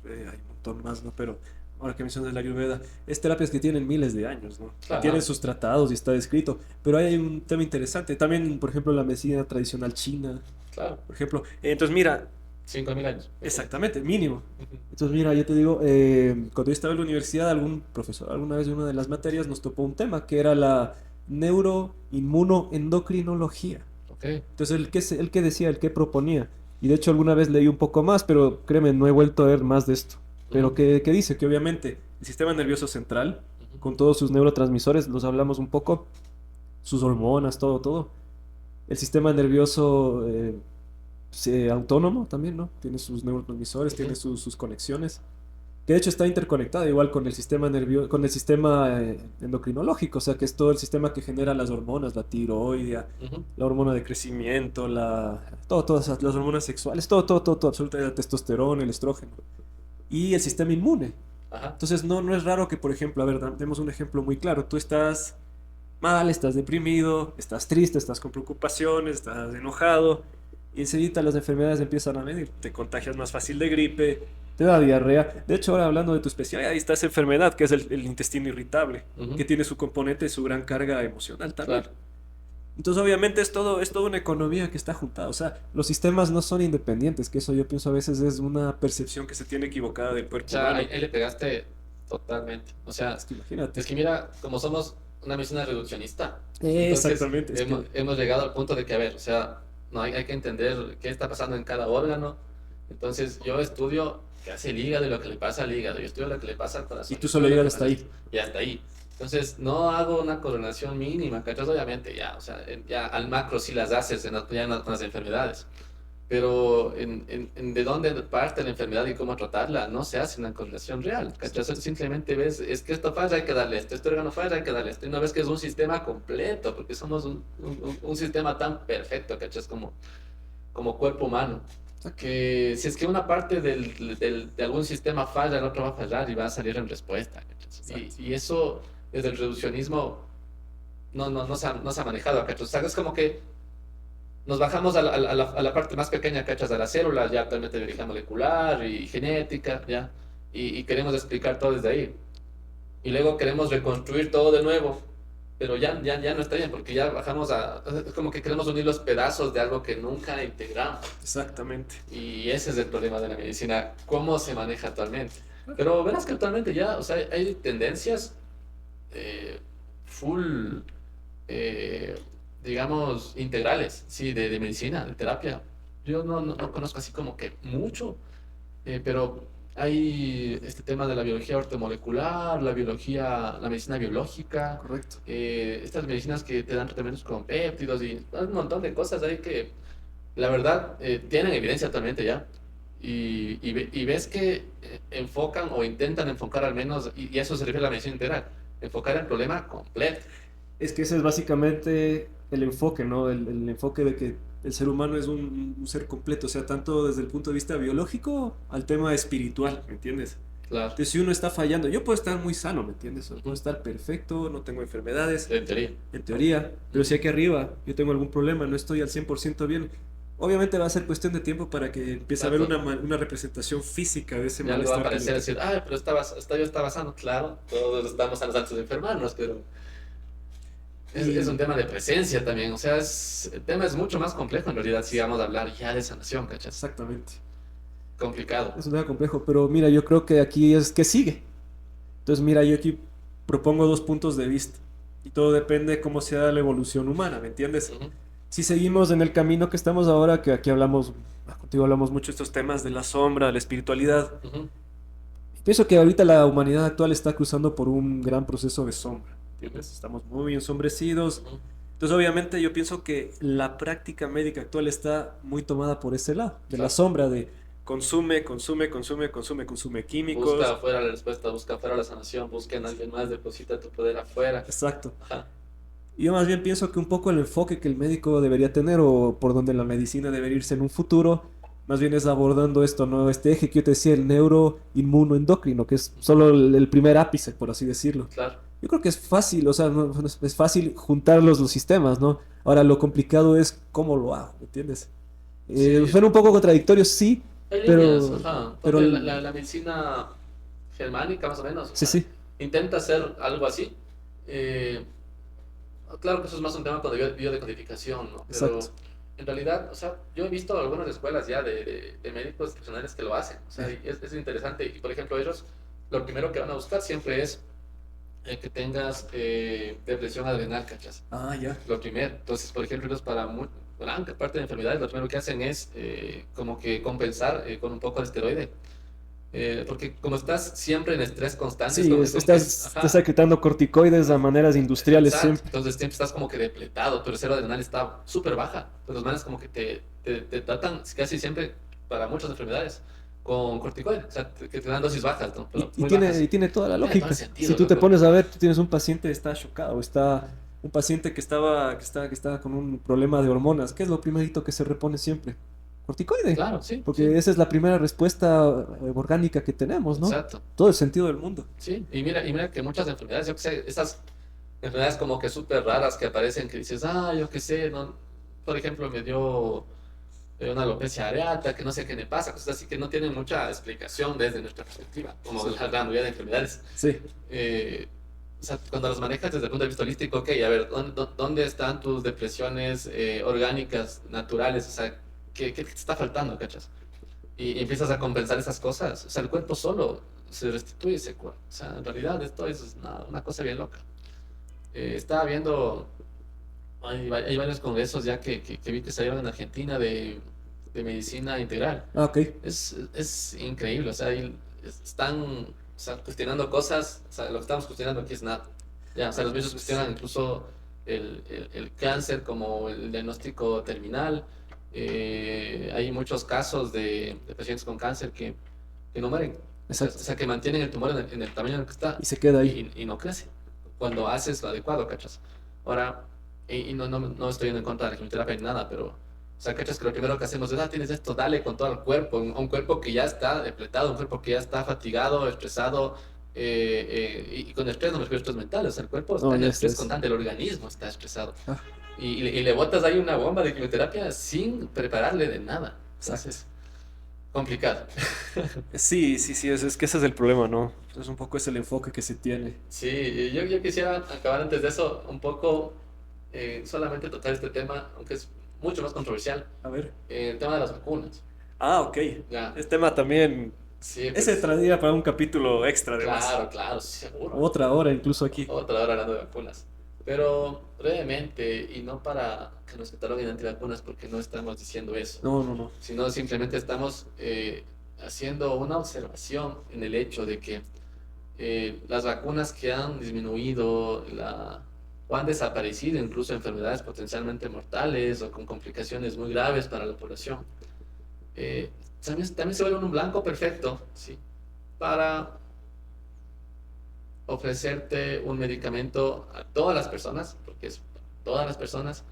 hay un montón más, ¿no? Pero ahora que mencionas la Ayurveda, es terapias que tienen miles de años, ¿no? Claro. Tienen sus tratados y está descrito. Pero ahí hay un tema interesante. También, por ejemplo, la medicina tradicional china, Claro, por ejemplo. Entonces, mira, 5.000 años. exactamente, mínimo. Ujú. Entonces, mira, yo te digo, cuando yo estaba en la universidad, algún profesor, alguna vez en una de las materias, nos topó un tema que era la neuroinmunoendocrinología. Ok. Entonces, el que decía, el que proponía. Y de hecho, alguna vez leí un poco más, pero créeme, no he vuelto a ver más de esto. Pero Ujú. que dice que obviamente el sistema nervioso central, Ujú. con todos sus neurotransmisores, los hablamos un poco, sus hormonas, todo, todo. El sistema nervioso autónomo también, ¿no? Tiene sus neurotransmisores, tiene Ujú. sus conexiones, que de hecho está interconectada igual con el sistema nervioso, con el sistema endocrinológico, o sea, que es todo el sistema que genera las hormonas, la tiroidea, Ujú. la hormona de crecimiento, todas las hormonas sexuales, todo, absolutamente la testosterona, el estrógeno, y el sistema inmune. Ajá. Entonces, no es raro que, por ejemplo, a ver, demos un ejemplo muy claro, tú estás mal, estás deprimido, estás triste, estás con preocupaciones, estás enojado, y enseguida las enfermedades empiezan a venir. Te contagias más fácil de gripe, te da diarrea. De hecho, ahora hablando de tu especialidad, ahí está esa enfermedad que es el intestino irritable, Ujú. que tiene su componente, su gran carga emocional también. Claro. Entonces, obviamente, es todo una economía que está juntada. O sea, los sistemas no son independientes, que eso yo pienso a veces es una percepción que se tiene equivocada del O cuerpo sea, humano. ahí le pegaste totalmente. O sea, Es que imagínate. es que mira, como somos una medicina reduccionista, entonces Exactamente. Es que, hemos llegado al punto de que, a ver, o sea, no hay que entender qué está pasando en cada órgano. Entonces, yo estudio qué hace el hígado y lo que le pasa al hígado. Yo estudio lo que le pasa al corazón. y tú yo solo estudio lo llegas que hasta pasa ahí. y hasta ahí. Entonces, no hago una correlación mínima, ¿cachai? Obviamente, ya, o sea, ya al macro sí las haces con las enfermedades. Pero en de dónde parte la enfermedad y cómo tratarla, no se hace una correlación real. ¿Cachai? Simplemente ves, es que esto falla, hay que darle esto, este órgano falla, hay que darle esto. Y no ves que es un sistema completo, porque somos un sistema tan perfecto, ¿cachai? Como cuerpo humano. Que si es que una parte de algún sistema falla, el otro va a fallar y va a salir en respuesta. ¿Cachai? Exacto. Y eso, desde el reduccionismo, no se ha manejado acá. O sea, es como que nos bajamos a la parte más pequeña, ¿cachas? De la célula, ya actualmente biología molecular y genética, ¿ya? Y queremos explicar todo desde ahí. Y luego queremos reconstruir todo de nuevo, pero ya no está bien, porque ya bajamos a... Es como que queremos unir los pedazos de algo que nunca integramos. Exactamente. Y ese es el problema de la medicina, cómo se maneja actualmente. Pero verás que actualmente ya, o sea, hay tendencias eh, full, eh, digamos, integrales, sí, de medicina, de terapia. Yo no conozco así como que mucho, pero hay este tema de la biología ortomolecular, la medicina biológica, Correcto. estas medicinas que te dan tratamientos con péptidos y un montón de cosas ahí que, la verdad, tienen evidencia actualmente ya. Y ves que enfocan o intentan enfocar al menos, y a eso se refiere a la medicina integral, enfocar el problema completo. Es que ese es básicamente el enfoque, ¿no? El enfoque de que el ser humano es un ser completo, o sea, tanto desde el punto de vista biológico al tema espiritual, ¿me entiendes? Claro, Entonces, si uno está fallando, yo puedo estar muy sano, ¿me entiendes? Puedo estar perfecto, no tengo enfermedades, en teoría. en teoría, pero si aquí arriba yo tengo algún problema, no estoy al 100% bien, obviamente va a ser cuestión de tiempo para que empiece a haber Exacto. una representación física de ese Ya algo va a malestar que aparecer, yo decir, tengo. ay, pero yo estaba sano, claro, todos estamos sanos antes de enfermarnos, pero es un Y tema de presencia también, o sea, el tema es mucho más complejo en realidad, si vamos a hablar ya de sanación, ¿cachas? exactamente. Complicado. Es un tema complejo, pero mira, yo creo que aquí es que sigue. Entonces, mira, yo aquí propongo dos puntos de vista y todo depende de cómo sea la evolución humana, ¿me entiendes? Ujú, Si seguimos en el camino que estamos ahora, que aquí hablamos, contigo hablamos mucho de estos temas de la sombra, la espiritualidad, ujú, pienso que ahorita la humanidad actual está cruzando por un gran proceso de sombra, ¿entiendes? Estamos muy ensombrecidos. ujú. Entonces, obviamente, yo pienso que la práctica médica actual está muy tomada por ese lado, de la Claro. sombra, de consume, consume, consume, consume, consume Busca químicos. afuera la respuesta, busca afuera la sanación, busca en alguien más, deposita tu poder afuera. Exacto. Ajá. Yo más bien pienso que un poco el enfoque que el médico debería tener o por donde la medicina debería irse en un futuro, más bien es abordando esto, ¿no? Este eje que yo te decía, el neuroinmunoendocrino, que es solo el primer ápice, por así decirlo. Claro. Yo creo que es fácil, o sea, es fácil juntar los sistemas, ¿no? Ahora lo complicado es cómo lo hago, ¿me entiendes? Sí, Suena un poco contradictorio, sí, hay líneas, pero, ajá. pero, Ponte la medicina germánica, más o menos, o sí, sea, sí, intenta hacer algo así. Eh, claro que eso es más un tema cuando biodecodificación, ¿no? Pero exacto. en realidad, o sea, yo he visto algunas escuelas ya de médicos profesionales que lo hacen, o sea, y es interesante. Y por ejemplo, ellos lo primero que van a buscar siempre es que tengas depresión adrenal, ¿cachas? Ah, ya. Lo primero. Entonces, por ejemplo, ellos para gran parte de enfermedades, lo primero que hacen es como que compensar con un poco de esteroide. Porque como estás siempre en estrés constante, Sí, es como que, estás ajá, secretando corticoides a maneras industriales exacto. siempre. Entonces siempre estás como que depletado, tu reserva adrenal está súper baja. Pues los manes como que te tratan casi siempre, para muchas enfermedades, con corticoides. O sea, que te dan dosis bajas, ¿no? Y, Pero y muy tiene, bajas. y tiene toda la Tiene todo el lógica. Si sentido, tú te loco. pones a ver, tú tienes un paciente que está chocado, está un paciente que estaba con un problema de hormonas. ¿Qué es lo primerito que se repone siempre? Corticoide. Claro, sí, sí. Porque esa es la primera respuesta orgánica que tenemos, ¿no? Exacto. Todo el sentido del mundo. Sí, y mira que muchas enfermedades, yo que sé, esas enfermedades como que súper raras que aparecen, que dices, ah, yo qué sé, no, por ejemplo, me dio una alopecia areata, que no sé qué me pasa, cosas así que no tienen mucha explicación desde nuestra perspectiva, como Sí. la gran mayoría de enfermedades. Sí, Eh, o sea, cuando las manejas desde el punto de vista holístico, ok, a ver, ¿dónde están tus depresiones orgánicas, naturales? O sea, ¿qué te está faltando, cachas? Y empiezas a compensar esas cosas. O sea, el cuerpo solo se restituye y se cura. O sea, en realidad esto es una cosa bien loca. Estaba viendo, hay varios congresos ya que vi que salieron en Argentina de medicina integral. ah, ok, Es increíble, o sea, están, o sea, cuestionando cosas, o sea, lo que estamos cuestionando aquí es nada. Ya, o sea, los bichos cuestionan incluso el cáncer como el diagnóstico terminal. Hay muchos casos de pacientes con cáncer que no mueren. O exacto. sea, que mantienen el tumor en el tamaño en el que está Y se queda ahí. y no crece cuando haces lo adecuado, ¿cachas? Ahora, y no estoy en contra de la quimioterapia ni nada, pero, o sea, ¿cachas? Que lo primero que hacemos es, ah, tienes esto, dale con todo el cuerpo, un cuerpo que ya está depletado, un cuerpo que ya está fatigado, estresado, y con estrés no me refiero a estrés mental, o sea, el cuerpo está No, en ya estrés estás. constante, el organismo está estresado. Ah, Y le botas ahí una bomba de quimioterapia sin prepararle de nada. exacto. Entonces, complicado. Sí, sí, sí, es que ese es el problema, ¿no? Es un poco es el enfoque que se tiene. Sí, y yo quisiera acabar antes de eso un poco, solamente tocar este tema, aunque es mucho más controversial, A ver. el tema de las vacunas. Ah, ok. Ya, Este tema también. sí, Ese pues, traería para un capítulo extra, además. claro, claro, sí, seguro. Otra hora incluso aquí. Otra hora hablando de vacunas. Pero brevemente, y no para que nos cataloguen antivacunas, porque no estamos diciendo eso, No, no, no. sino simplemente estamos haciendo una observación en el hecho de que las vacunas que han disminuido o han desaparecido incluso enfermedades potencialmente mortales o con complicaciones muy graves para la población, eh, también se vuelven un blanco perfecto, ¿sí? Para ofrecerte un medicamento a todas las personas, porque es para todas las personas,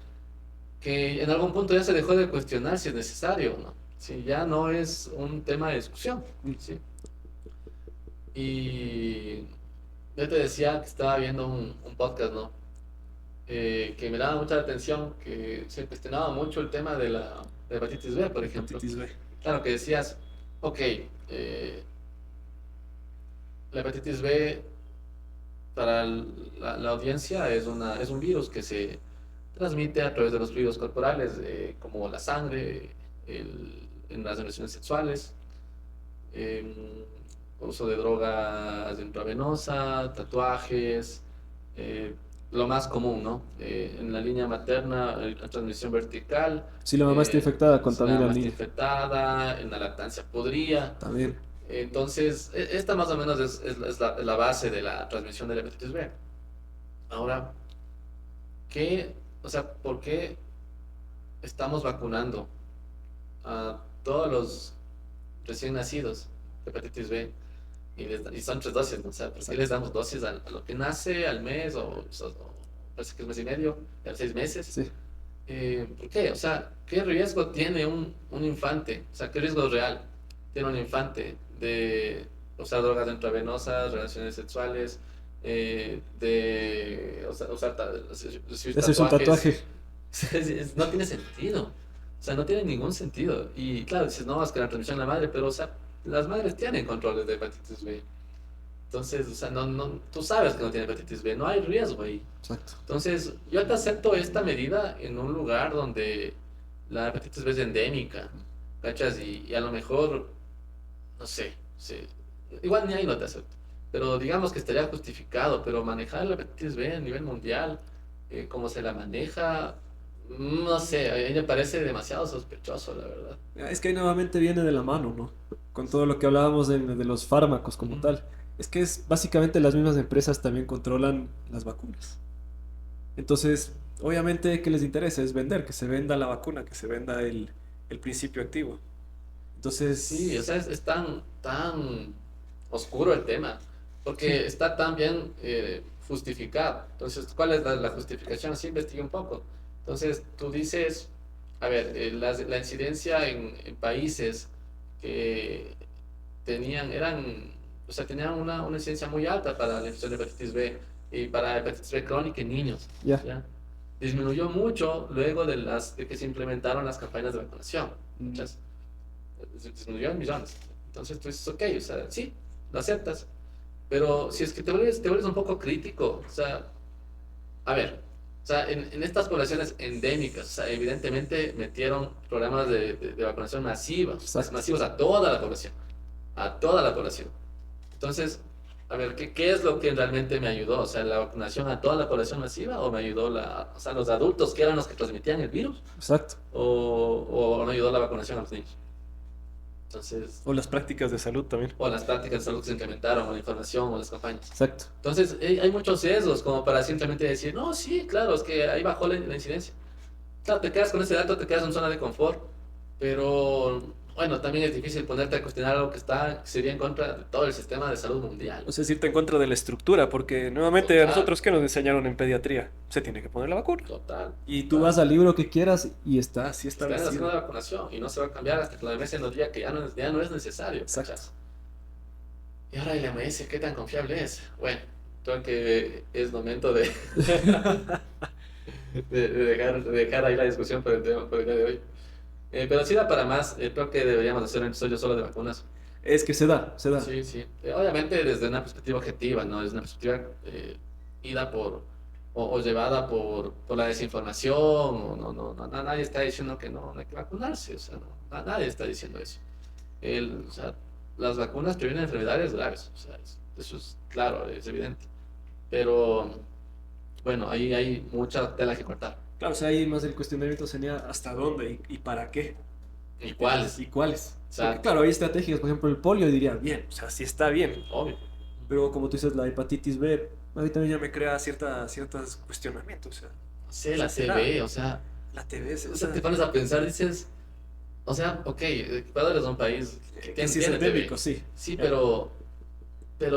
que en algún punto ya se dejó de cuestionar si es necesario o no. ¿Sí? Ya no es un tema de discusión. ¿Sí? Y yo te decía que estaba viendo un podcast, ¿no? Que me daba mucha atención, que se cuestionaba mucho el tema de la hepatitis B, por ejemplo. Hepatitis B. Claro, que decías, ok, la hepatitis B para la audiencia es un virus que se transmite a través de los fluidos corporales, como la sangre, en las relaciones sexuales. uso de drogas intravenosa, tatuajes, lo más común, ¿no? En la línea materna, la transmisión vertical, Si la mamá está infectada, si la contamina mamá al está niño. infectada, en la lactancia podría. También. Entonces, esta más o menos es la base de la transmisión de la hepatitis B. Ahora, o sea, ¿por qué estamos vacunando a todos los recién nacidos de hepatitis B? Y son 3 dosis, ¿no? O sea, ¿por qué les damos dosis a lo que nace, al mes, o parece que es mes y medio, a los 6 meses? Sí. ¿Por qué? O sea, ¿qué riesgo tiene un infante? O sea, ¿qué riesgo real tiene un infante de usar drogas intravenosas, relaciones sexuales, recibir Ese es un tatuajes? tatuaje. No tiene sentido. O sea, no tiene ningún sentido. Y claro, dices, no, es que la transmisión de la madre, pero, o sea, las madres tienen controles de hepatitis B. Entonces, o sea, tú sabes que no tiene hepatitis B, no hay riesgo ahí. Exacto. Entonces, yo te acepto esta medida en un lugar donde la hepatitis B es endémica, ¿cachas? Y a lo mejor, no sé, igual ni ahí no te acepto. Pero digamos que estaría justificado, pero manejar la hepatitis B a nivel mundial, como se la maneja, no sé, a mí me parece demasiado sospechoso, la verdad. Es que ahí nuevamente viene de la mano, ¿no? Con todo lo que hablábamos de los fármacos como Ujú. tal. Es que es básicamente las mismas empresas también controlan las vacunas. Entonces, obviamente, ¿qué les interesa? Es vender, que se venda la vacuna, que se venda el principio activo. Sí, o Entonces, sea, es tan oscuro el tema, porque está tan bien justificado. Entonces, ¿cuál es la justificación? Sí, investigué un poco. Entonces, tú dices, a ver, la incidencia en países que o sea, tenían una incidencia muy alta para la infección de hepatitis B y para hepatitis B crónica en niños, ya. ¿ya? Disminuyó mucho luego de que se implementaron las campañas de vacunación. Muchas disminuyó en millones. Entonces tú dices, ok, o sea, sí, lo aceptas. Pero si es que te vuelves un poco crítico, o sea, a ver, o sea, en estas poblaciones endémicas, o sea, evidentemente metieron programas de vacunación masivos, Exacto. masivos a toda la población, a toda la población. Entonces, a ver, ¿qué es lo que realmente me ayudó? O sea, ¿la vacunación a toda la población masiva o me ayudó o sea, los adultos que eran los que transmitían el virus? Exacto. ¿O no ayudó la vacunación a los niños? Entonces, O las prácticas de salud también. o las prácticas de salud que se incrementaron, o la información, o las campañas. Exacto. Entonces, hay muchos sesgos como para simplemente decir, no, sí, claro, es que ahí bajó la incidencia. Claro, te quedas con ese dato, te quedas en zona de confort, pero bueno, también es difícil ponerte a cuestionar algo que sería en contra de todo el sistema de salud mundial. O sea, es irte en contra de la estructura, porque nuevamente a Total. nosotros, ¿qué nos enseñaron en pediatría? Se tiene que poner la vacuna. Total. Y tú vas al libro que quieras y está así Está en la zona de establecido. vacunación y no se va a cambiar hasta que la OMS nos diga que ya no es necesario. Exacto. ¿Cachas? Y ahora el OMS, ¿qué tan confiable es? Bueno, creo que es momento de dejar ahí la discusión por el día de hoy. Pero sí da para más. Creo que deberíamos hacer un episodio solo de vacunas. Es que se da, se da. Sí, sí. Obviamente desde una perspectiva objetiva, ¿no? Es una perspectiva ida o llevada por la desinformación. Nadie está diciendo que no hay que vacunarse. O sea, nadie está diciendo eso. O sea, las vacunas previenen enfermedades graves. O sea, eso es claro, es evidente. Pero bueno, ahí hay mucha tela que cortar. Claro, o sea, ahí más el cuestionamiento sería hasta dónde y para qué. ¿Y cuáles? ¿Y cuáles? Exacto. Porque, claro, hay estrategias, por ejemplo, el polio diría bien, O sea, sí está bien. Obvio. pero como tú dices, la hepatitis B, a mí también ya me Me crea ciertos cuestionamientos. O sea, No sé, la ¿será? TB, o sea, la TV, o sea, te pones a pensar, dices, o sea, ok, Ecuador es un país que que sí es tiene endémico, TB. sí. Sí, pero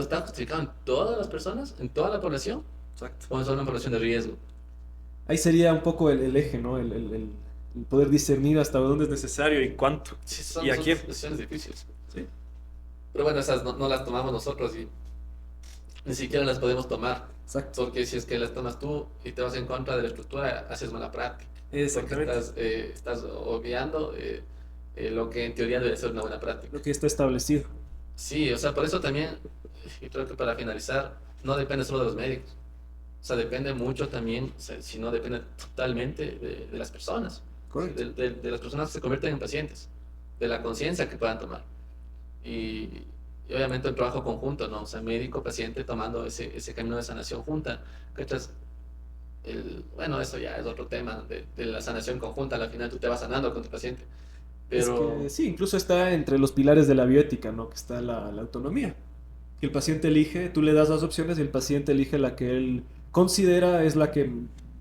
está justificado en todas las personas, en toda la población, Exacto. o es una población de riesgo. Ahí sería un poco el eje, ¿no? El poder discernir hasta dónde es necesario. necesario y cuánto. Sí, ¿Y a son quién? decisiones difíciles. Sí. Pero bueno, esas no las tomamos nosotros y ni siquiera las podemos tomar, Exacto. porque si es que las tomas tú y te vas en contra de la estructura, haces mala práctica. Exactamente. Porque estás obviando lo que en teoría debe ser una buena práctica. Lo que está establecido. Sí, o sea, por eso también, y creo que para finalizar, no depende solo de los médicos. O sea, depende mucho también, o sea, si no depende totalmente de las personas. Correcto. De las personas que se convierten en pacientes, de la conciencia que puedan tomar. Y y obviamente el trabajo conjunto, ¿no? O sea, médico, paciente tomando ese camino de sanación junta. ¿Cachas? Bueno, eso ya es otro tema de la sanación conjunta. Al final tú te vas sanando con tu paciente. Es Pero, que sí, incluso está entre los pilares de la bioética, ¿no? Que está la autonomía. Que el paciente elige, tú le das las opciones y el paciente elige la que él considera es la que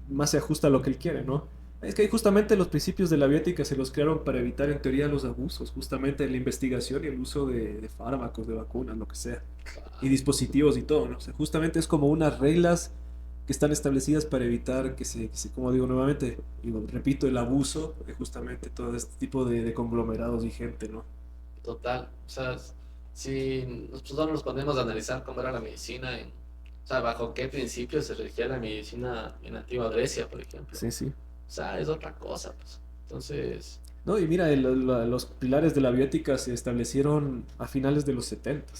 más se ajusta a lo que él quiere, ¿no? Es que justamente los principios de la bioética se los crearon para evitar en teoría los abusos, justamente en la investigación y el uso de fármacos, de vacunas, lo que sea, y dispositivos y todo, ¿no? O sea, justamente es como unas reglas que están establecidas para evitar como digo nuevamente, y lo repito, el abuso de justamente todo este tipo de conglomerados y gente, ¿no? total, o sea, si nosotros nos ponemos a analizar cómo era la medicina, o sea, bajo qué principios se regía la medicina en la antigua Grecia, por ejemplo. Sí, sí. O sea, es otra cosa, pues. Entonces, No, y mira, los pilares de la bioética se establecieron a finales de los 70.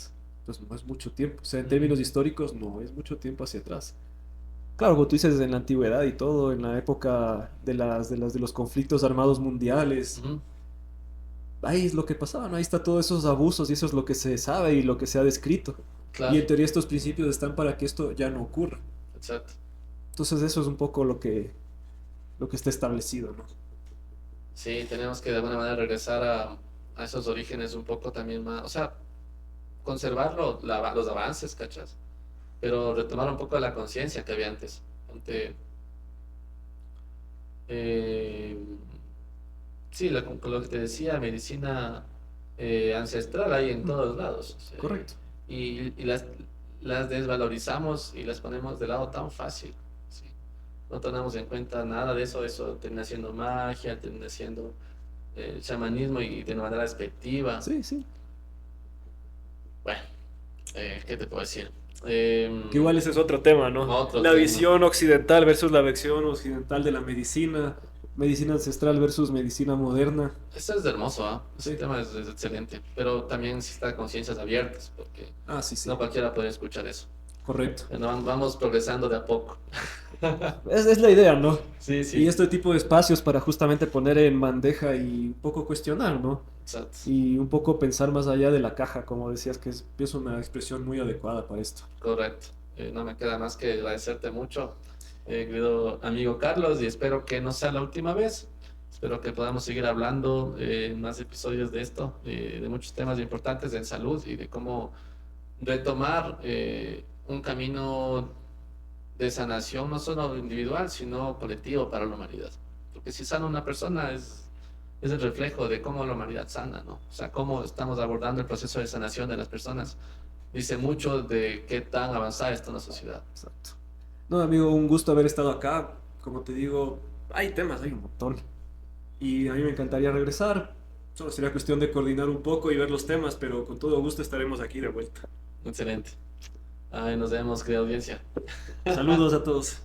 Entonces no es mucho tiempo. O sea, en términos históricos no es mucho tiempo hacia atrás. Claro, como tú dices, en la antigüedad y todo, en la época de los conflictos armados mundiales, ujú, ahí es lo que pasaba, ¿no? Ahí está todos esos abusos y eso es lo que se sabe y lo que se ha descrito. Y claro, en teoría estos principios están para que esto ya no ocurra. exacto. Entonces eso es un poco lo que está establecido, ¿no? Sí, tenemos que de alguna manera regresar a esos orígenes un poco también más, o sea, conservar los avances, ¿cachas? Pero retomar un poco de la conciencia que había antes. Ponte, eh, sí, con lo que te decía, medicina ancestral hay en todos lados. O sea, Correcto. y las desvalorizamos y las ponemos de lado tan fácil. ¿Sí? No tomamos en cuenta nada de eso. Eso termina siendo magia, termina siendo chamanismo y de una manera despectiva. Sí, sí. Bueno, ¿qué te puedo decir? Que igual ese es otro tema, ¿no? Otro La tema. visión occidental versus la visión occidental de la medicina, Medicina ancestral versus medicina moderna. Eso es hermoso, ¿ah? Ese Sí. tema es excelente, pero también necesita conciencias abiertas, porque Ah, sí, sí. no cualquiera puede escuchar eso. Correcto. Bueno, vamos progresando de a poco. Es la idea, ¿no? Sí, Y sí, este tipo de espacios para justamente poner en bandeja y un poco cuestionar, ¿no? exacto. Y un poco pensar más allá de la caja, como decías, es una expresión muy adecuada para esto. Correcto. No me queda más que agradecerte mucho, querido amigo Carlos, y espero que no sea la última vez. Espero que podamos seguir hablando en más episodios de esto, de muchos temas importantes en salud y de cómo retomar un camino de sanación, no solo individual, sino colectivo para la humanidad. Porque si sana una persona es el reflejo de cómo la humanidad sana, ¿no? O sea, cómo estamos abordando el proceso de sanación de las personas. Dice mucho de qué tan avanzada está una sociedad. Exacto. No, amigo, un gusto haber estado acá. Como te digo, hay temas, hay un montón. Y a mí me encantaría regresar. Solo sería cuestión de coordinar un poco y ver los temas, pero con todo gusto estaremos aquí de vuelta. Excelente. Ay, nos vemos, querida audiencia. Saludos a todos.